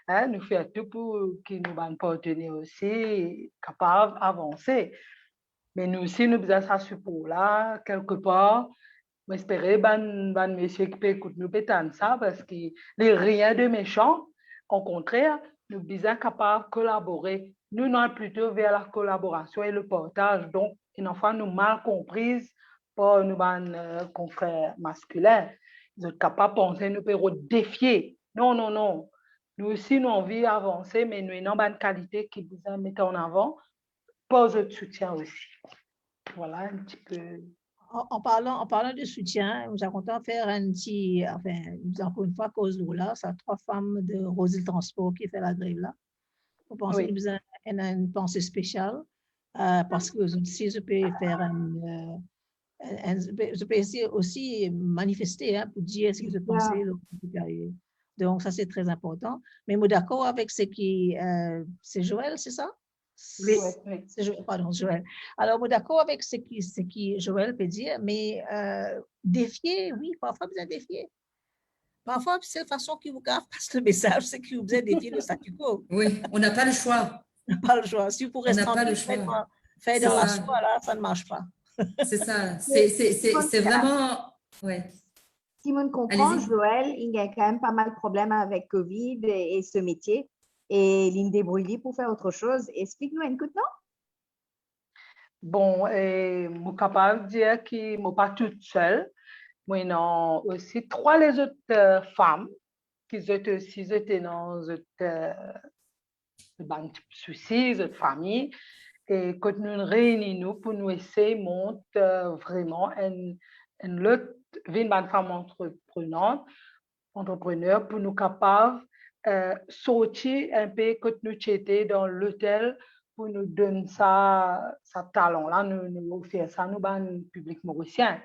Hein, nous faire tout pour que nos partenaires aussi capables d'avancer. Mais nous aussi, nous besoin de ça support là, quelque part. J'espère que monsieur qui peut écouter nous pétane ça parce qu'il n'y a rien de méchant. Au contraire, nous sommes capables de collaborer. Nous sommes plutôt vers la collaboration et le partage. Donc, une fois nous mal comprises par nos confrères masculins. Ils sont capables de penser nous pouvons défier. Non, non, non. Nous aussi, nous avons envie d'avancer, mais nous avons une qualité qui vous met en avant. Pose de soutien aussi. Voilà un petit peu. En parlant de soutien, nous avons content de faire un petit, enfin, encore une fois, cause de là, ça 3 femmes de Rosy Transport qui fait la grève là. Vous pensez que nous avons une pensée spéciale parce que si je peux faire je peux aussi manifester hein, pour dire ce que je pensais. Donc, ça, c'est très important. Mais moi, d'accord avec ce qui, c'est Joël, c'est ça? Oui. C'est Joël, pardon, Joël. Alors, moi, d'accord avec ce qui Joël peut dire, mais défier, oui, parfois, vous êtes défier. Parfois, c'est la façon qui vous passe le message, c'est que vous êtes défier le statu quo. Oui, on n'a pas le choix. On n'a pas le choix. Si vous restez fait dans la soie, là, ça ne marche pas. C'est ça. C'est vraiment... Ouais. Simone comprend, Joël, il y a quand même pas mal de problèmes avec COVID et ce métier. Et il débrouille pour faire autre chose. Explique-nous un coup, non? Bon, je suis capable de dire que je ne suis pas toute seule. Moi, il y a aussi 3 les autres femmes qui sont aussi dans des soucis, de famille. Et quand nous nous réunissons pour nous essayer de monter vraiment une lutte, une femme entrepreneur pour nous capables sortir un peu quand nous étions dans l'hôtel pour nous donner ça talent-là, nous faire ça, nous, ben, public mauricien.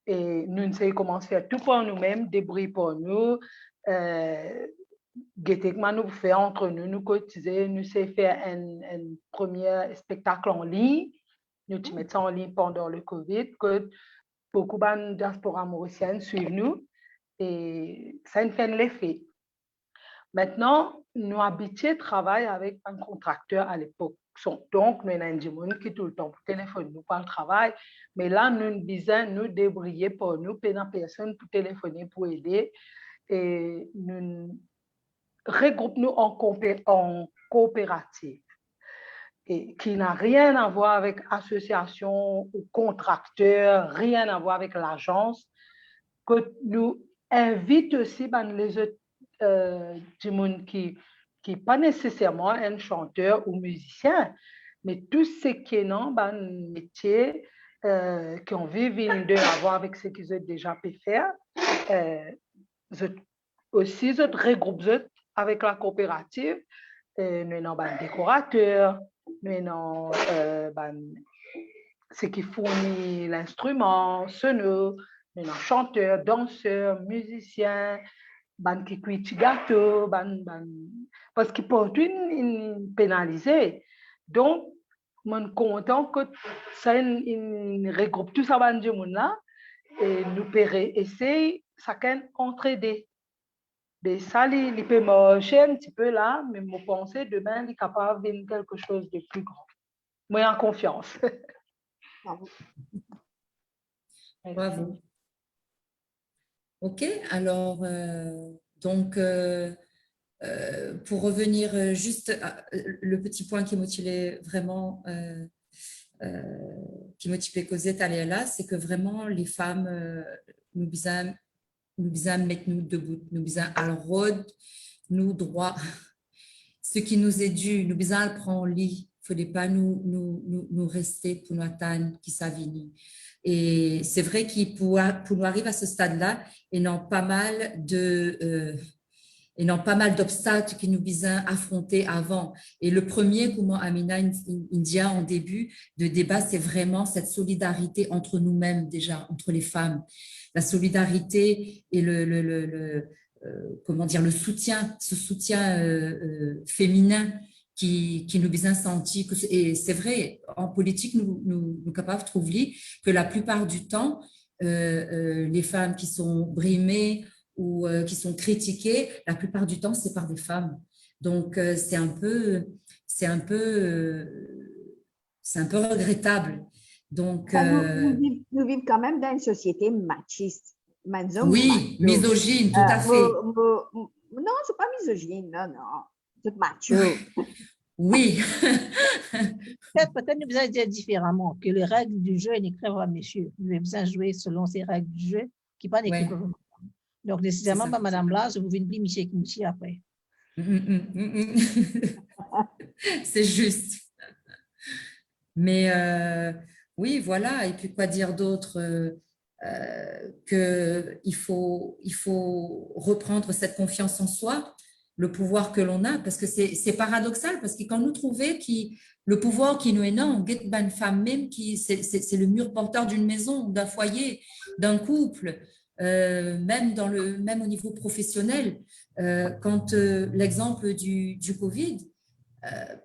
Et nous, nous commençons à faire tout pour nous-mêmes, débrouiller pour nous, nous faire entre nous, nous cotiser, nous savons faire un premier spectacle en ligne, nous mettons ça en ligne pendant le COVID, que beaucoup de diaspora mauricienne suivent nous, et ça nous fait l'effet. Maintenant, nous habitués travailler avec un contracteur à l'époque. Donc, nous avons des gens qui tout le temps pour téléphoner nous par le travail. Mais là, nous disons, nous débrouiller pour nous, payer personne pour téléphoner, pour aider. Et nous regroupons nous en coopérative. Et qui n'a rien à voir avec association ou contracteur, rien à voir avec l'agence. Que nous invitons aussi les autres du monde qui pas nécessairement un chanteur ou musicien, mais tous ceux qui ont un métier, qui ont envie d'avoir avec ce qu'ils ont déjà pu faire, aussi ils regroupent avec la coopérative. Nous avons des décorateurs, nous avons ceux qui fournissent l'instrument, sonneurs, nous avons chanteurs, danseurs, musiciens, qui cuit gâteau, parce qu'ils portent une pénalisée. Donc, je suis content que ça regroupe tout ça dans le là et nous pourrons essayer chacun entraider. Mais ça, il peut marcher un petit peu là, mais je pense que demain, il est capable de faire quelque chose de plus grand. Moi, en confiance. Bravo. Bravo. OK, alors, pour revenir juste à le petit point qui motivait vraiment, qui motivait Cosette à aller là, c'est que vraiment les femmes, nous besoin mettre nous debout, nous besoin à road, nous droit, ce qui nous est dû, nous besoin le prendre en lit, il ne faut pas nous rester pour nous attendre qui s'avenir. Et c'est vrai qu'il pour nous arriver à ce stade-là, et non pas mal d'obstacles qui nous besoin affronter avant. Et le premier, comment Amina India en début de débat, c'est vraiment cette solidarité entre nous-mêmes déjà, entre les femmes. La solidarité et comment dire, le soutien, ce soutien féminin qui nous besoin sentir. Et c'est vrai, en politique, nous capables de trouver que la plupart du temps, les femmes qui sont brimées ou qui sont critiquées, la plupart du temps, c'est par des femmes. Donc, c'est un peu regrettable. Donc, nous vivons quand même dans une société machiste. Oui, misogyne, tout à fait. Non, c'est pas misogyne, non. C'est macho. Oui. Peut-être nous besoin dire différemment, que les règles du jeu n'écrivent pas messieurs. Nous avons besoin de jouer selon ces règles du jeu qui pas n'écrivent pas. Donc, nécessairement, pas madame là, je vous viens de monsieur qui monsieur après. C'est juste. Mais oui, voilà. Et puis, quoi dire d'autre qu'il faut reprendre cette confiance en soi, le pouvoir que l'on a, parce que c'est paradoxal, parce que quand nous trouvons le pouvoir qui nous est non, une femme même, c'est le mur porteur d'une maison, d'un foyer, d'un couple, même au niveau professionnel, quand l'exemple du Covid,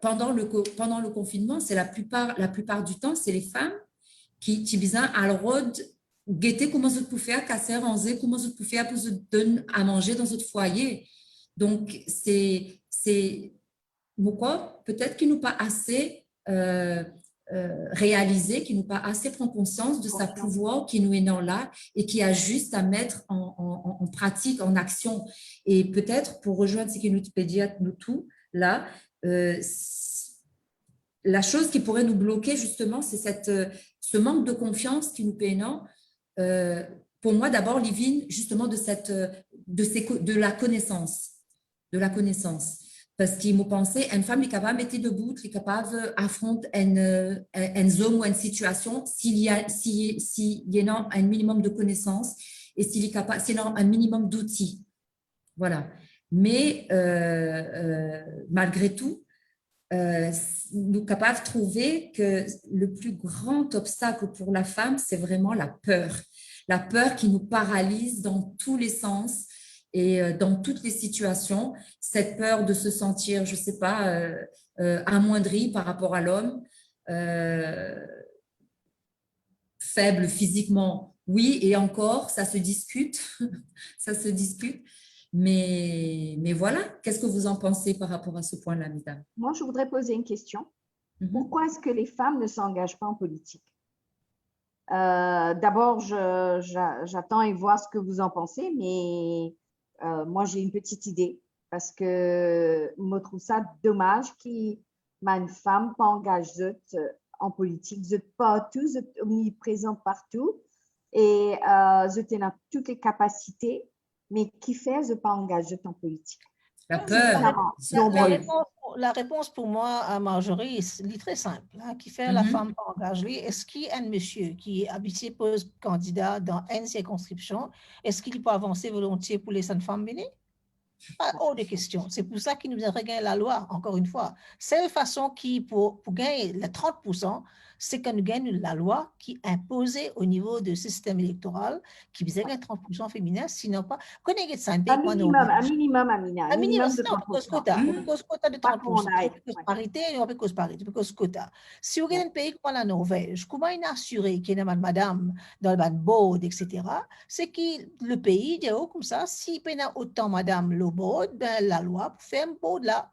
pendant le confinement, c'est la plupart du temps, c'est les femmes qui besoin à l'ordre guetter comment vous pouvez faire, casser, ranger, comment vous pouvez faire pour vous donner à manger dans votre foyer. Donc, c'est pourquoi peut-être qu'ils n'ont pas assez réalisé, qu'ils n'ont pas assez prendre conscience de sa pouvoir qui nous est dans là et qui a juste à mettre en pratique, en action. Et peut-être pour rejoindre ce qui nous pédiatre, nous tous, là, la chose qui pourrait nous bloquer justement, c'est ce manque de confiance qui nous paye non. Pour moi, d'abord, Livine, justement, de la connaissance. Parce qu'il m'a pensé, une femme est capable de mettre debout, est capable d'affronter une zone ou une situation s'il y a un minimum de connaissances et s'il y a un minimum d'outils. Voilà. Mais malgré tout, nous capables de trouver que le plus grand obstacle pour la femme, c'est vraiment la peur. La peur qui nous paralyse dans tous les sens et dans toutes les situations. Cette peur de se sentir, je ne sais pas, amoindrie par rapport à l'homme, faible physiquement, oui, et encore, ça se discute, ça se discute. Mais voilà, qu'est-ce que vous en pensez par rapport à ce point-là, mesdames? Moi, je voudrais poser une question. Pourquoi est-ce que les femmes ne s'engagent pas en politique? D'abord, j'attends et voir ce que vous en pensez, mais moi, j'ai une petite idée parce que je trouve ça dommage qu'une femme pas engagée en politique, vous n'êtes pas tous omniprésents partout et vous êtes dans toutes les capacités, mais qui fait ne pas engager en politique? La peur. La réponse pour moi à Marjorie est très simple. Hein, qui fait la femme pas engagée? Est-ce qu'il y a un monsieur qui est habitué pose candidat dans une circonscription? Est-ce qu'il peut avancer volontiers pour les femmes bénies? Pas hors de question. C'est pour ça qu'il nous a gagné la loi, encore une fois. C'est la façon qui, pour gagner les 30%, c'est que nous gagnons la loi qui imposait au niveau du système électoral, qui faisait gagner 30% féminin, sinon pas. Un minimum, Amina. Un minimum, de non, parce que quota de 30%, parce parité, on peut cause parité, parce que quota. Si vous avez un pays comme la Norvège, comment il a assuré qu'il y a une madame dans le board, etc., c'est que le pays, dit comme ça, si il y a autant madame le board, ben, la loi pour faire un board là.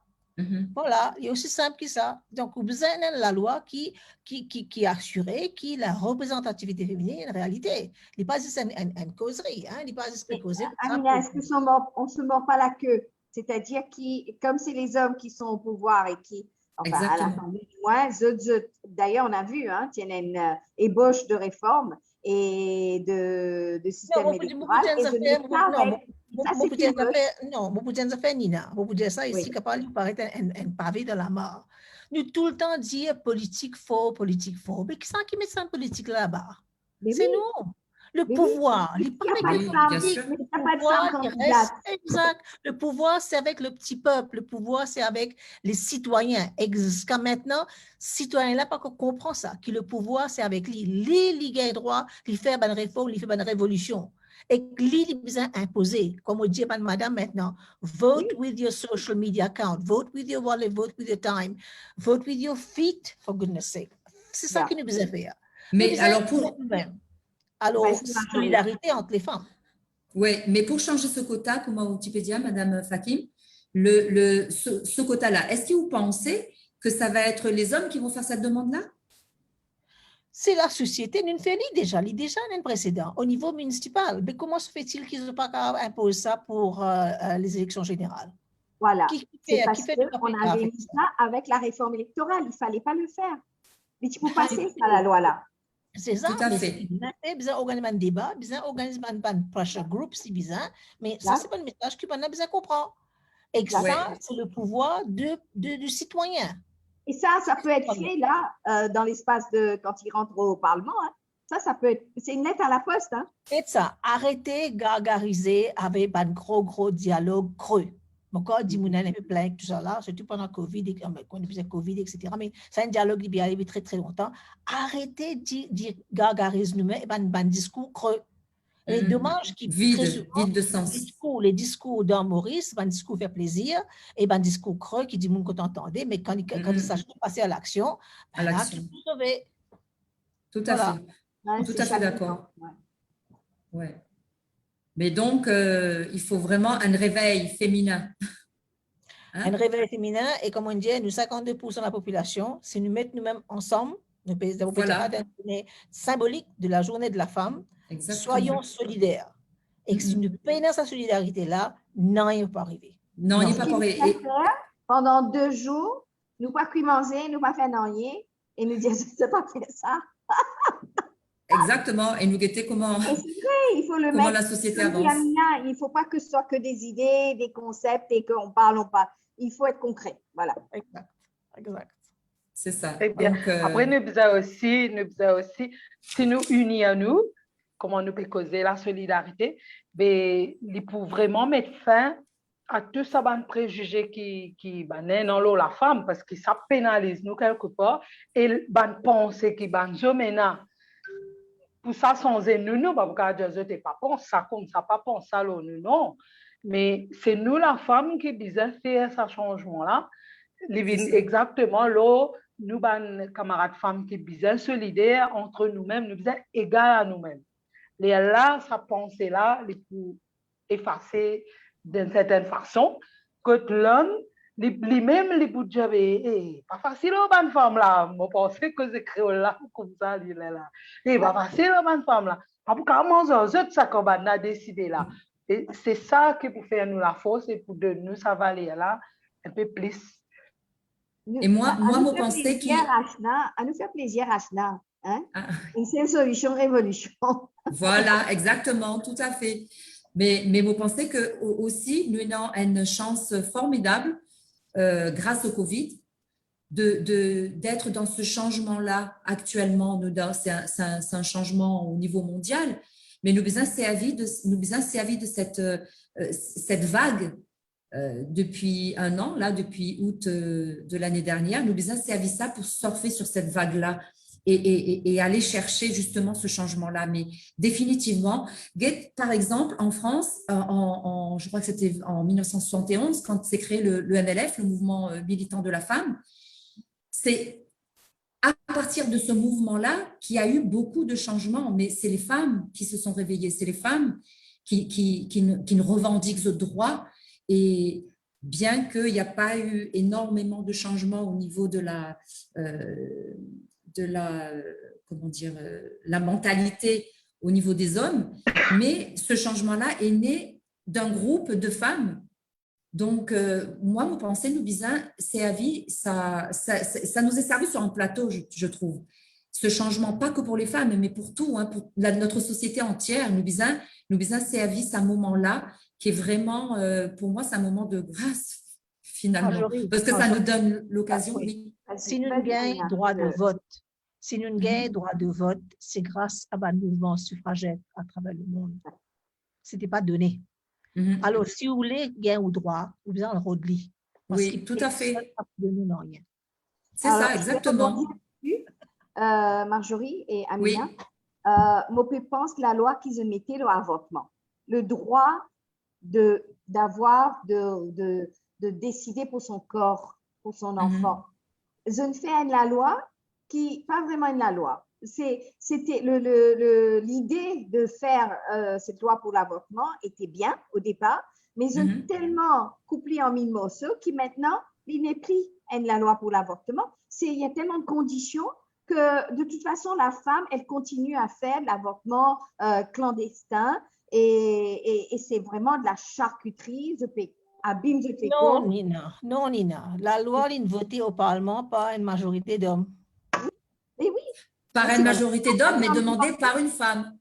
Voilà, il est aussi simple que ça. Donc, vous avez la loi qui assurait que la représentativité féminine est une réalité. Il n'est pas juste une causerie. Hein? Il n'est pas juste une causerie. Amina, est-ce qu'on ne se mord pas la queue? C'est-à-dire comme c'est les hommes qui sont au pouvoir et qui, enfin, à l'Assemblée du moins, d'ailleurs, on a vu, hein, il y a une ébauche de réforme et de système électoral. Non, beaucoup de gens Nina. Beaucoup de ça ici, qui parle un pavé de la mort. Nous tout le temps dire politique faux. Mais qui met ça en politique là-bas? C'est nous. Le pouvoir, le pouvoir, c'est avec le petit peuple, le pouvoir, c'est avec les citoyens. Jusqu'à maintenant, citoyens là pas qu'on comprend ça, que le pouvoir, c'est avec les gagnent droit, les faire une réforme, les faire une révolution. Et les besoin imposé, comme on dit madame maintenant, vote with your social media account, vote with your wallet, vote with your time, vote with your feet, for goodness sake. C'est ça qui nous besoin faire. Mais alors, solidarité entre les femmes. Oui, mais pour changer ce quota, comment Wikipédia, Madame Fakim, ce quota-là, est-ce que vous pensez que ça va être les hommes qui vont faire cette demande-là? C'est la société, nous fait déjà un précédent au niveau municipal. Mais comment se fait-il qu'ils n'ont pas imposé ça pour les élections générales? Voilà, c'est parce qu'on avait mis ça avec la réforme électorale, il ne fallait pas le faire. Mais tu peux passer ça, la loi-là. C'est ça, tout à fait. Besoin d'organiser un débat, besoin d'organiser un pressure group si besoin, mais ça, c'est pas le message qu'on a besoin de comprendre. Et ça, c'est le pouvoir du citoyen. Et ça peut être fait là, dans l'espace quand il rentre au Parlement. Hein. Ça peut être, c'est une lettre à la poste. Hein. Et ça, arrêtez gargariser avec un gros dialogue creux. Encore, dit mon un peu plein tout ça là, surtout pendant Covid, quand on faisait Covid, etc. Mais c'est un dialogue qui est arrivé très longtemps. Arrêtez de gargariser nous-mêmes et un discours creux. Et dommage qui vide de sens. Les discours dans Maurice, un discours fait plaisir, et un discours creux qui dit mon qu'on t'entendait, mais quand il s'agit de passer à l'action, là, tu peux sauver. Tout à fait. Ouais, tout à fait d'accord. Ouais. Mais donc, il faut vraiment un réveil féminin. Hein? Un réveil féminin, et comme on dit, nous 52% de la population, si nous mettons nous-mêmes ensemble, nous faisons une journée symbolique de la journée de la femme, soyons solidaires. Et si nous payons cette solidarité-là, non, il ne va pas arriver. Non, il ne va pas arriver. Pendant 2 jours, nous ne pas manger, nous ne pas faire rien, et nous dire, je ne pas faire ça. Exactement, et nous guetter comment, il faut le mettre, la société avance. Il ne faut pas que ce soit que des idées, des concepts et qu'on parle, il faut être concret. Voilà. Exact. C'est ça. Donc, après, nous avons aussi, si nous unis à nous, comment nous pouvons causer la solidarité, mais il faut vraiment mettre fin à tout ça, ban préjugé qui ban dans la femme, parce que ça pénalise nous quelque part, et ban pensée qui ban maintenant. Pour ça, sans nous, parce que je n'ai pas pensé ça comme ça, pas pensé ça, non. Mais c'est nous, la femme, qui disait faire ce changement-là. Exactement, là, nous, les camarades femmes qui disaient solidaires entre nous-mêmes, nous disaient égal à nous-mêmes. Et là, ça pensée-là, les pour effacer d'une certaine façon, que l'homme, lui-même, les pour dire, pas facile, bonne femme là. Je pense que c'est créole là, comme ça, il est là. Pas facile, bonne femme là. Pas pour comment ça qu'on a décidé là. Et c'est ça qui peut faire nous la force et pour de nous, ça va aller là un peu plus. Et moi, je pensais qu'il... À nous faire plaisir, Ashna. Hein? C'est une solution révolution. Voilà, exactement, tout à fait. Mais vous pensez que aussi, nous avons une chance formidable, grâce au Covid, d'être dans ce changement-là actuellement. C'est un changement au niveau mondial, mais nous avons servi de cette vague depuis un an, là, depuis août de l'année dernière. Nous avons servi ça pour surfer sur cette vague-là. Et aller chercher justement ce changement-là. Mais définitivement, par exemple, en France, je crois que c'était en 1971, quand s'est créé le MLF, le mouvement militant de la femme, c'est à partir de ce mouvement-là qu'il y a eu beaucoup de changements, mais c'est les femmes qui se sont réveillées, c'est les femmes qui ne revendiquent ce droit. Et bien qu'il n'y a pas eu énormément de changements au niveau de la mentalité au niveau des hommes, mais ce changement-là est né d'un groupe de femmes. Donc, moi, je pensais, nous disons, ça nous est servi sur un plateau, je trouve. Ce changement, pas que pour les femmes, mais pour tout, hein, pour notre société entière. Nous disons, servi ce moment-là, qui est vraiment, pour moi, c'est un moment de grâce, finalement, parce que ça nous donne l'occasion, oui. Si nous gagnons droit de vote, c'est grâce à un mouvement suffragette à travers le monde. Ce n'était pas donné. Alors, si vous voulez gagner au droit, vous avez le rodli. Oui, tout à fait. C'est ça, exactement. Marjorie et Amina, moi, je pense que la loi qu'ils ont mis l'avortement, le droit de décider pour son corps, pour son enfant. Je ne fais la loi qui, pas vraiment la loi. C'était l'idée de faire cette loi pour l'avortement était bien au départ, mais ils ont tellement couplé en mille morceaux que maintenant, il n'est plus la loi pour l'avortement. Il y a tellement de conditions que de toute façon, la femme, elle continue à faire l'avortement clandestin et c'est vraiment de la charcuterie. Non, Nina. La loi est votée au Parlement par une majorité d'hommes. Oui. Par une majorité d'hommes, mais demandée par une femme.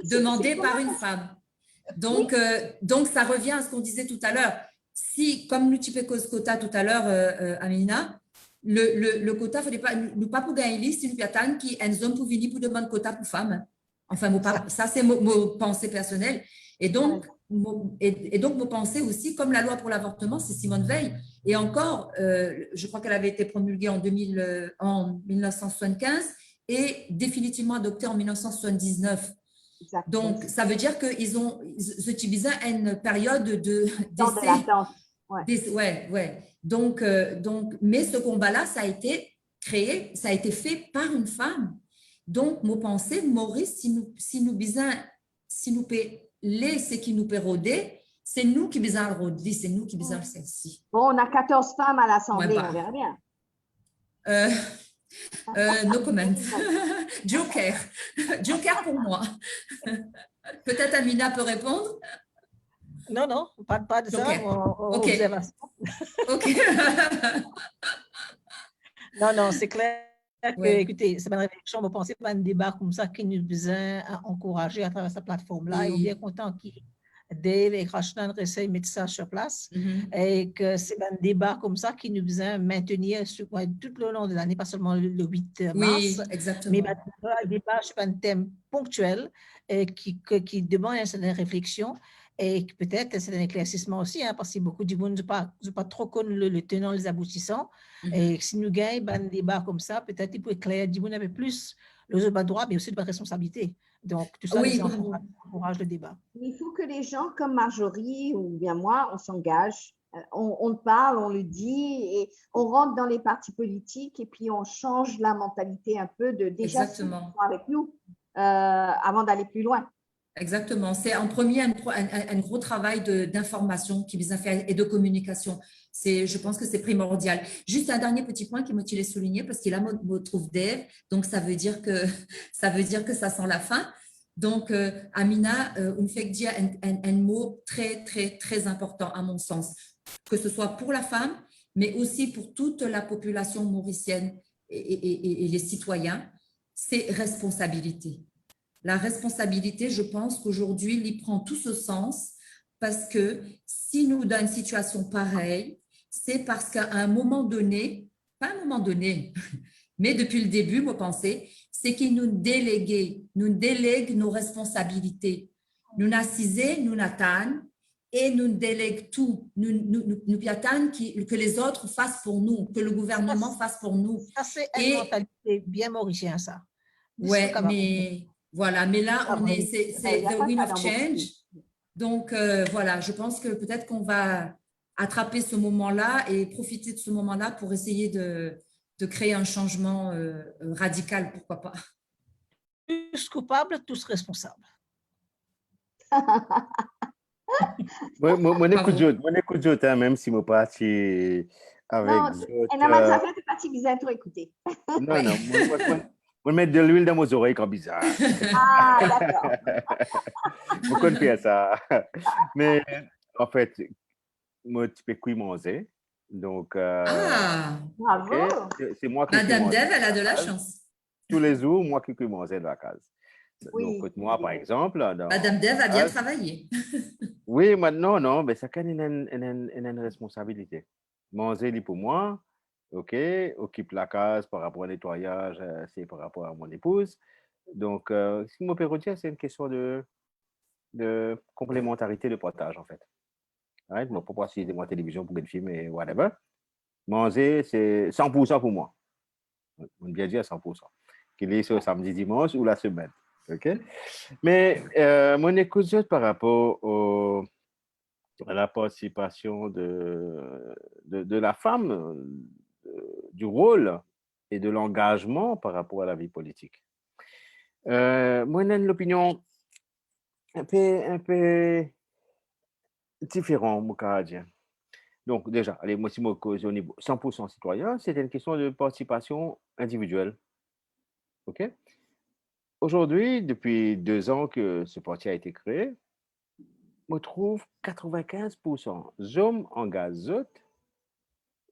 Demandée par une femme. Donc, ça revient à ce qu'on disait tout à l'heure. Si, comme nous typons quota tout à l'heure, Amina, le quota, il ne faut pas, nous pas pour gagner liste, il y a tant qui un homme pour venir pour demander quota pour femmes. Enfin, ça, c'est mon pensée personnelle. Et donc, mon pensée aussi, comme la loi pour l'avortement, c'est Simone Veil. Et encore, je crois qu'elle avait été promulguée en 1975 et définitivement adoptée en 1979. Exactement. Donc, ça veut dire qu'ils ont utilisé une période d'essai. Donc, mais ce combat-là, ça a été créé, ça a été fait par une femme. Donc, mon pensée, Maurice, si nous ce qui nous peut rôder, c'est nous qui besoin le rôder, c'est nous qui besoin celle-ci. Bon, on a 14 femmes à l'Assemblée, on verra bien. No comment. Joker pour moi. Peut-être Amina peut répondre. Non, pas de ça. Ok. Non, c'est clair. Écoutez, c'est une réflexion, on pensait pas un débat comme ça qui nous besoin encourager à travers cette plateforme-là. Et on est bien content que Dave et Rachnan essayent de mettre ça sur place et que c'est un débat comme ça qui nous besoin maintenir tout le long de l'année, pas seulement le 8 mars. Oui, exactement. Mais un débat sur un thème ponctuel qui demande une certaine réflexion Et peut-être c'est un éclaircissement aussi, hein, parce que beaucoup de monde ne pas trop connaître le tenant, les aboutissants. Et si nous gagnons un débat comme ça, peut-être il peut éclairer du monde un peu plus le droit, mais aussi de responsabilité. Donc, tout ça, Oui, encourage le débat. Il faut que les gens comme Marjorie ou bien moi, on s'engage, on parle, on le dit, et on rentre dans les partis politiques et puis on change la mentalité un peu de déjà exactement. avec nous avant d'aller plus loin. Exactement. C'est en premier un gros travail d'information qui vous a fait et de communication. Je pense que c'est primordial. Juste un dernier petit point qui me tient souligner parce qu'il a me trouve Dave, donc ça veut dire que ça sent la fin. Donc Amina, on fait dire un mot très très très important à mon sens, que ce soit pour la femme, mais aussi pour toute la population mauricienne et les citoyens, c'est responsabilité. La responsabilité, je pense qu'aujourd'hui, il y prend tout ce sens parce que si nous, dans une situation pareille, c'est parce qu'à un moment donné, pas un moment donné, mais depuis le début, moi, pensez, c'est qu'ils nous délèguent nos responsabilités. Nous n'assisons, nous n'attendons et nous délèguent tout. Nous attendons que les autres fassent pour nous, que le gouvernement fasse pour nous. Ça, c'est une mentalité bien mauricienne, ça. Ouais, mais voilà, mais là, c'est the wind of change. Donc, voilà, je pense que peut-être qu'on va attraper ce moment-là et profiter de ce moment-là pour essayer de créer un changement radical, pourquoi pas. Tous coupables, tous responsables. Moi, écoute, hein, même si je parti avec. Non, elle n'a pas fait de partie bizarre, toi, écoutez. Non, non, moi, mettre de l'huile dans mes oreilles comme bizarre. Ah, d'accord. Vous connaissez ça. Mais en fait, moi, tu peux cuire manger. Donc, Bravo. okay, c'est moi qui Madame Dev, elle a de la chance. Tous les jours, moi qui cuire manger de la case. Oui. Donc, moi, par exemple. Madame Dev a bien travaillé. Oui, maintenant, non, mais ça a une responsabilité. Manger, pour moi, OK, occupe la case par rapport au nettoyage, c'est par rapport à mon épouse. Donc, si mon père dire, c'est une question de complémentarité de partage, en fait. Right? Moi, pourquoi si moi télévision pour une film et whatever. Manger, c'est 100% pour moi. On peut bien dire 100%. Qu'il est ce samedi, dimanche ou la semaine. OK? Mais mon écoute par rapport à la participation de la femme, du rôle et de l'engagement par rapport à la vie politique. Moi, j'ai une opinion un peu différente, mon Canadien. Donc, déjà, allez, moi, si moi, au niveau 100% citoyen, c'est une question de participation individuelle. OK? Aujourd'hui, depuis 2 ans que ce parti a été créé, on trouve 95% d'hommes engagés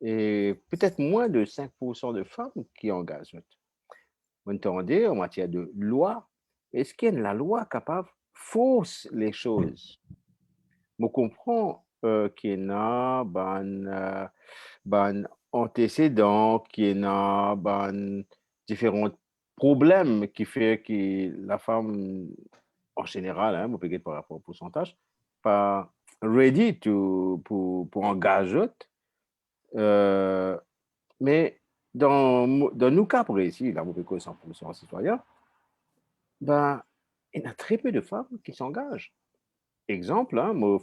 et peut-être moins de 5% de femmes qui engagent. Vous entendez, en matière de loi, est-ce qu'il y a la loi capable de forcer les choses? Je comprends qu'il y a un antécédent, qu'il y a différents problèmes qui font que la femme, en général, hein, vous pouvez par rapport au pourcentage, pas ready pour engager. Mais dans nos cas précis, là, vous pouvez 100% citoyens, ben, il y a très peu de femmes qui s'engagent. Exemple, hein, moi,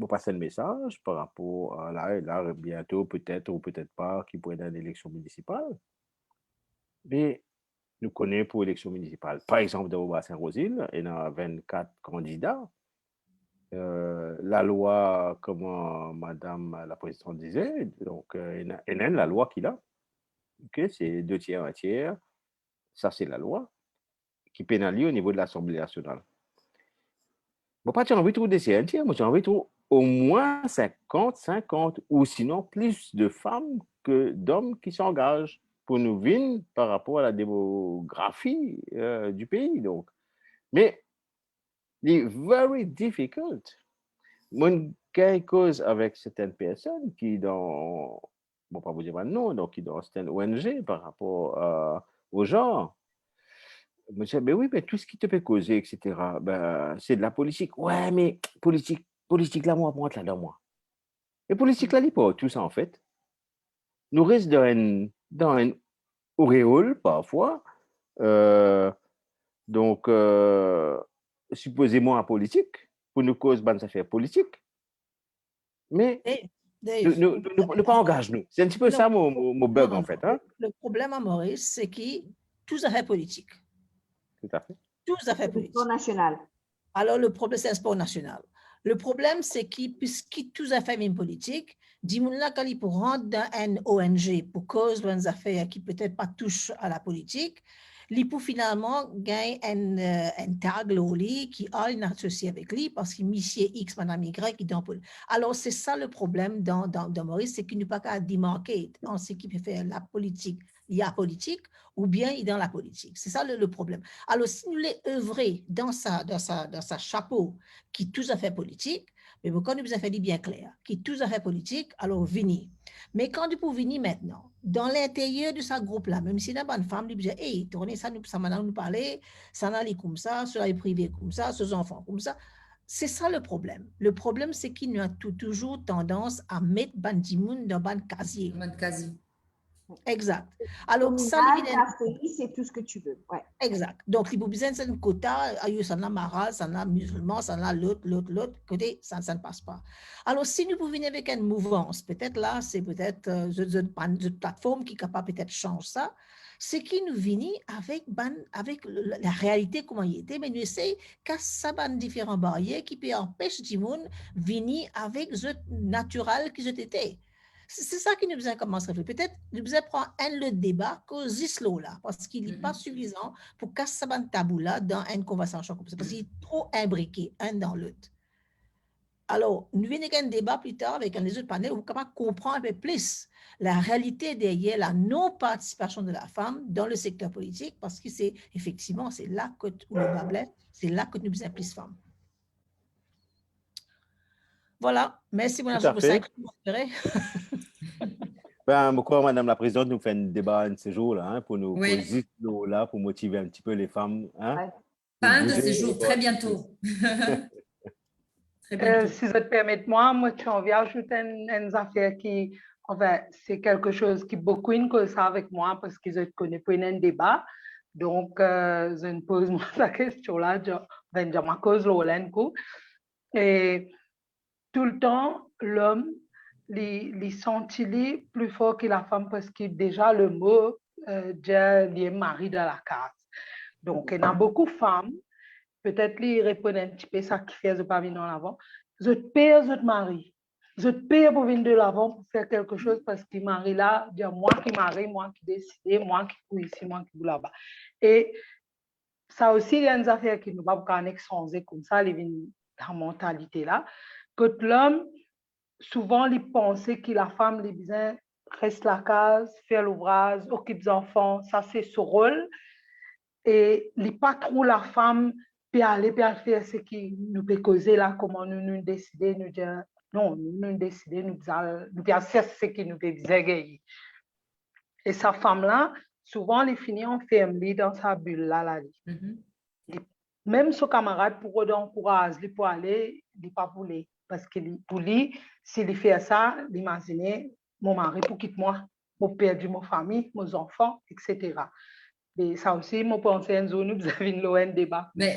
passer un message par rapport à là, bientôt, peut-être ou peut-être pas, qui pourrait être une élection municipale. Mais nous connaissons pour l'élection municipale. Par exemple, dans le Bas-Saint-Rosil, il y a 24 candidats. La loi, comme Madame la Présidente disait, donc, il y a la loi qu'il a. Okay, c'est 2 tiers, 1 tiers. Ça, c'est la loi qui pénalise au niveau de l'Assemblée nationale. Moi, pas, j'ai envie de trouver des tiers, 1 tiers. Moi, j'ai envie de trouver au moins 50, ou sinon plus de femmes que d'hommes qui s'engagent pour nous venir par rapport à la démographie du pays. Donc. Mais, c'est very difficult. Moi, quelque chose avec certaines personnes qui dans, bon, pas vous dire non, donc qui dans certaines ONG par rapport au genre, me disait, mais oui, mais tout ce qui te fait causer, etc., ben, c'est de la politique. Ouais, mais politique là, moi, moi, là, moi. Et politique là, il pas tout ça, en fait. Nous restons dans un auréole, parfois. Euh, donc, supposément en politique, pour nous cause bonnes affaires politiques, mais Et ne, Dave, ne, ne, ne pas engage nous. C'est un petit peu non, ça mon non, bug, non, en non. fait. Hein? Le problème à Maurice, c'est que tous affaires politiques. Tout à fait. Tous affaires C'est le sport politiques. national. Alors, le problème, c'est un sport national. Le problème, c'est que, puisque tous affaires politiques, dis-moi quand il pour rentrer dans une ONG pour cause d'une affaire qui peut-être pas touche à la politique, il peut finalement gagner un tag qui a une associé avec lui parce qu'il monsieur X, madame Y qui dans alors c'est ça le problème dans Maurice, c'est qu'il n'est pas qu'à démarquer en ce qui peut faire la politique, il y a politique ou bien il est dans la politique. C'est ça le problème. Alors si nous les œuvrer dans sa chapeau qui tous affaires politiques, mais quand nous avons fait bien clair, qui tous affaires politiques, alors venir. Mais quand vous venez maintenant, dans l'intérieur de ce groupe-là, même si il y a une femme qui dit, hey, tournez ça, ça m'a nous parler, ça n'a comme ça, cela est privé comme ça, ces enfants comme ça. C'est ça le problème. Le problème, c'est qu'il y a toujours tendance à mettre Bandimoun dans ban casier. Exact. Alors, ça, c'est tout ce que tu veux. Ouais. Exact. Donc, il y a besoin d'un quota, ça n'a mara, ça n'a musulman, ça n'a l'autre, côté, ça ne passe pas. Alors, si nous pouvons venir avec une mouvance, peut-être là, c'est peut-être une plateforme qui est capable peut-être de changer ça, c'est qui nous vient avec la réalité comment il était, mais nous essayons qu'à ça différents barrières qui peut empêcher du monde de venir avec le naturel qu'ils étaient. C'est ça qui nous besoin commencer à faire. Peut-être nous besoin prendre le débat cause islo là, parce qu'il n'est pas suffisant pour casser ce tabou là dans une conversation comme ça, parce qu'il est trop imbriqué un dans l'autre. Alors, nous venons un débat plus tard avec les autres panels où on capable comprendre un peu plus la réalité derrière la non-participation de la femme dans le secteur politique, parce que c'est effectivement, c'est là que le bas blesse, c'est là que nous besoin plus de femmes. Voilà, merci mon Tout à fait. Ben, pourquoi, Madame la Présidente, nous fait un débat un de ces jours-là, hein, pour nous poser là, pour motiver un petit peu les femmes. Hein, ouais. Pas un de ces jours, très bientôt. Si je te permets, moi, tu envie d'ajouter une affaire qui, enfin, c'est quelque chose qui beaucoup une cause avec moi parce que je te connais pas un débat. Donc, je me pose moi la question là, je ma cause l'Olenko. Et tout le temps, l'homme, il sentit plus fort que la femme parce que déjà le mot, est mari dans la case. Donc, il y a beaucoup de femmes, peut-être ils répondent un petit peu ça qui fait de pas venir en avant. Je te paye, je te marie. Je te paye pour venir de l'avant pour faire quelque chose parce que mari là, dire moi qui marie, moi qui décide, moi qui fous ici, moi qui fous là-bas. Et ça aussi, il y a une affaire qui ne va pas exposer comme ça, la mentalité là. Que l'homme, souvent, il pensait que la femme, les besoin, reste la case, faire l'ouvrage, occupe des enfants, ça c'est son rôle. Et il n'est pas trop la femme peut aller faire ce qui nous peut causer là, comment nous décider, nous dire non, nous décider, nous faire ce qui nous peut gagner. Et sa femme-là, souvent, elle finit enfermée dans sa bulle là. Même son camarade pour encourager, pour aller, il n'est pas pour lui. Parce que pour lui, s'il fait ça, imaginez mon mari pour quitter moi, pour perdre ma famille, mes enfants, etc. Et ça aussi, je pense que nous avons un débat. Mais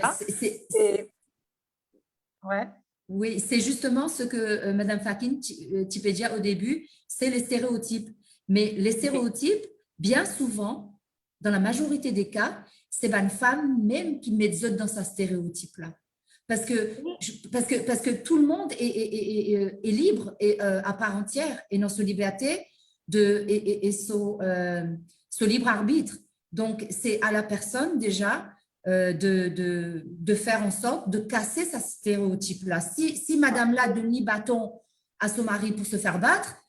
ouais. Oui, c'est justement ce que Mme Fakin Tipédia au début, c'est les stéréotypes. Mais les stéréotypes, bien souvent, dans la majorité des cas, c'est une femme même qui met dans sa stéréotype-là. Parce que tout le monde est libre et à part entière et dans sa liberté et son libre arbitre. Donc, c'est à la personne déjà de faire en sorte de casser ce stéréotype-là. Si madame là donne bâton à son mari pour se faire battre,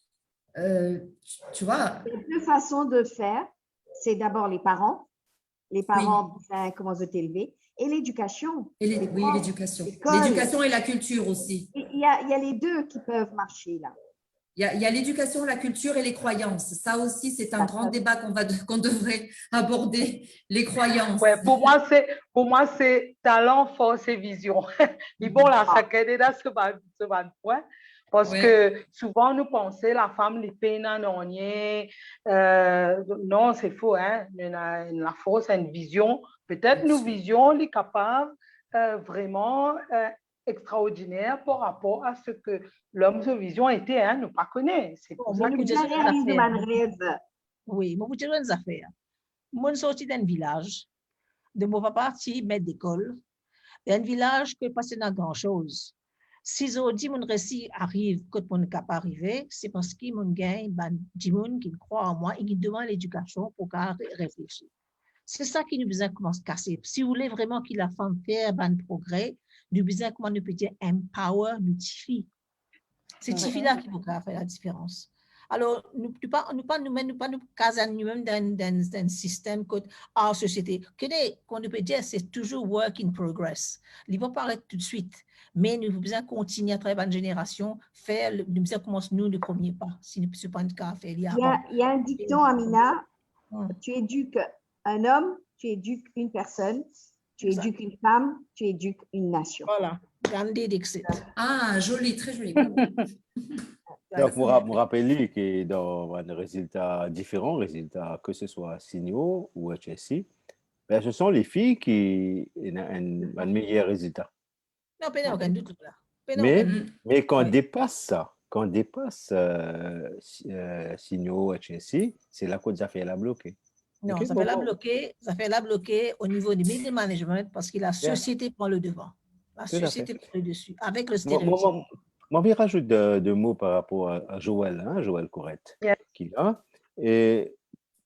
tu vois. Il y a deux façons de faire. C'est d'abord les parents. Les parents, comment se t'élever. Et l'éducation. Oui, l'éducation. L'éducation et la culture aussi. Il y a les deux qui peuvent marcher là. Il y a l'éducation, la culture et les croyances. Ça aussi, c'est un grand débat qu'on devrait aborder, les croyances. Ouais, pour moi, c'est talent, force et vision. Mais bon, là, ça crée dans ce point. Parce que souvent, nous pensons la femme, les peines, non, c'est faux. Hein? La force, une vision. Peut-être nous vision, les capables vraiment extraordinaire par rapport à ce que l'homme de vision était, hein, nous pas connaît. C'est pour ça que Bien réaliser ma rêve. Oui, moi, vous dire une affaire. Moi, sorti d'un village, de mon papa, maître d'école, d'un village que pas dans grand-chose. Si aujourd'hui mon récit arrive, quand mon cap arrivé, c'est parce qu'il mon gain, du monde qui croit en moi et qui demande l'éducation pour réfléchir. C'est ça qui nous besoin commence à casser. Si vous voulez vraiment que la femme fasse un progrès, nous besoin comment nous peut dire empower, nous tifi. C'est tifi là qui va faire la différence. Alors, nous nous caser nous-mêmes dans un système que la société, qu'on peut dire, c'est toujours work in progress. Il va pas arrêter tout de suite, mais nous avons besoin de continuer à travailler dans une génération, nous besoin commencer nous le premier pas, si nous ne pouvons pas faire. Il y a un dicton, Amina, tu éduques un homme, tu éduques une personne, tu éduques une femme, tu éduques une nation. Voilà, Gandhi Dixit. Ah, joli, très joli. Donc, vous rappelez que dans un résultat différent, résultat que ce soit signaux ou HSI, ben, ce sont les filles qui ont un meilleur résultat. Non, pas aucun doute là. Mais quand on dépasse ça, quand on dépasse signaux HSI, c'est là qu'on a fait la bloquer. Non, ça fait la bloquer au niveau du middle management parce que la société prend le devant. La société prend le dessus avec le stéréotype. Moi, je rajoute deux mots par rapport à Joël, hein, Joël Corrette, qui là. Et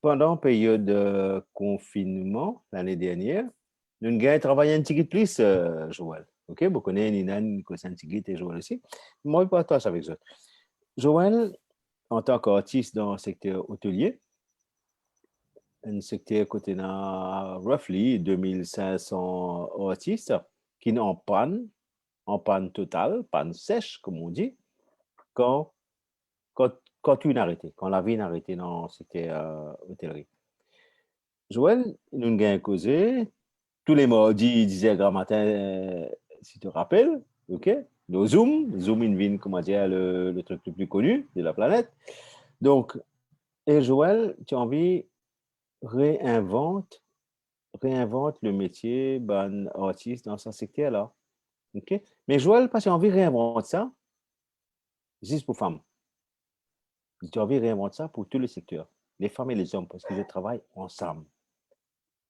pendant la période de confinement l'année dernière, nous avons travaillé un petit peu plus, Joël. OK, vous connaissez Nina, un petit peu et Joël aussi. Moi, je partage avec eux. Joël, en tant qu'artiste dans le secteur hôtelier, un secteur côté na roughly 2500 artistes qui sont en panne totale, panne sèche, comme on dit, quand une arrêté, quand la vie est arrêtée dans le secteur hôtellerie. Joël, nous avons causé tous les mardis, 10h matin, si tu te rappelles, OK? Le Zoom in Vin, comment dire, le truc le plus connu de la planète. Donc, et Joël, tu as envie réinvente le métier d'un artiste dans ce secteur-là. OK? Mais Joël, parce que j'ai envie de réinventer ça, juste pour femmes. J'ai envie de réinventer ça pour tous les secteurs, les femmes et les hommes, parce que je travaille ensemble.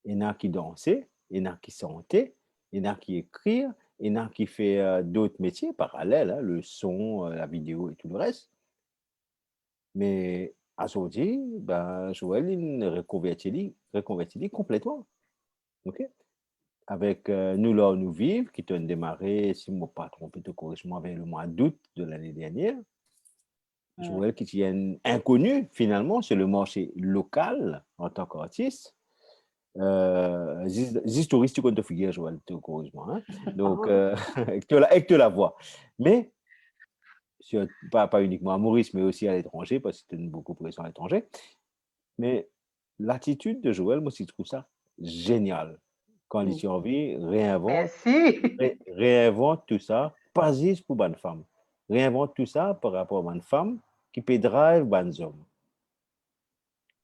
Il y en a qui dansent, il y en a qui chantent, il y en a qui écrivent, il y en a qui font d'autres métiers parallèles, hein, le son, la vidéo et tout le reste. Mais aujourd'hui, ben, Joël, il reconvertit complètement. OK? Avec Nous là nous vivre, qui a démarré, si je ne me pas trompé, correctement, vers le mois d'août de l'année dernière. Joël, qui est inconnu finalement sur le marché local en tant qu'artiste. Historiste, tu comptes figurer, Joël, correctement. Hein? Donc, avec la voix. Mais, pas uniquement à Maurice, mais aussi à l'étranger, parce que c'était beaucoup de pression à l'étranger. Mais l'attitude de Joël, moi, je trouve ça génial. Quand il a envie, réinvente tout ça, pas juste pour une femme. Réinvente tout ça par rapport à une femme qui peut drive un homme.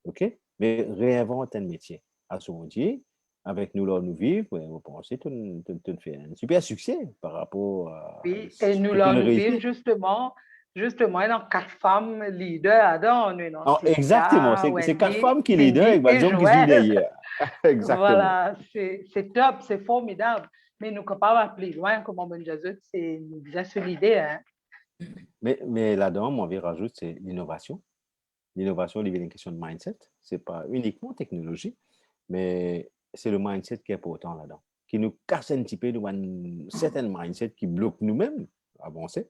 OK? Mais réinvente un métier. À ce moment-là, avec Nous là nous vivre, vous pensez que tu fais un super succès par rapport à... Oui, et Nous là nous vivre, justement, il y a 4 femmes leaders dedans. Exactement, c'est 4 femmes qui leaders avec des hommes qui sont derrière. Exactement. Voilà, c'est top, c'est formidable. Mais nous ne sommes pas plus loin, comme on dit, c'est déjà sur l'idée. Hein. Mais là-dedans, mon envie rajoute, c'est l'innovation. L'innovation, il y a une question de mindset. Ce n'est pas uniquement technologie, mais c'est le mindset qui est important là-dedans, qui nous casse un petit peu d'un certain mindset qui bloque nous-mêmes à avancer.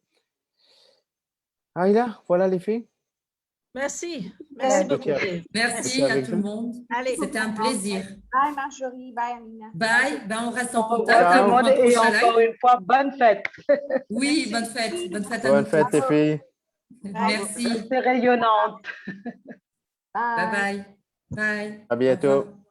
Aïda, voilà les filles. Merci. Merci beaucoup. Merci à tout le monde. C'était un plaisir. Bye Marjorie, bye Amina. Bye, on reste en contact. Et encore une fois, bonne fête. Oui, bonne fête. Bonne fête à Bonne fête les filles. Merci. Restez rayonnante. Bye bye. Bye. À bientôt. Au revoir.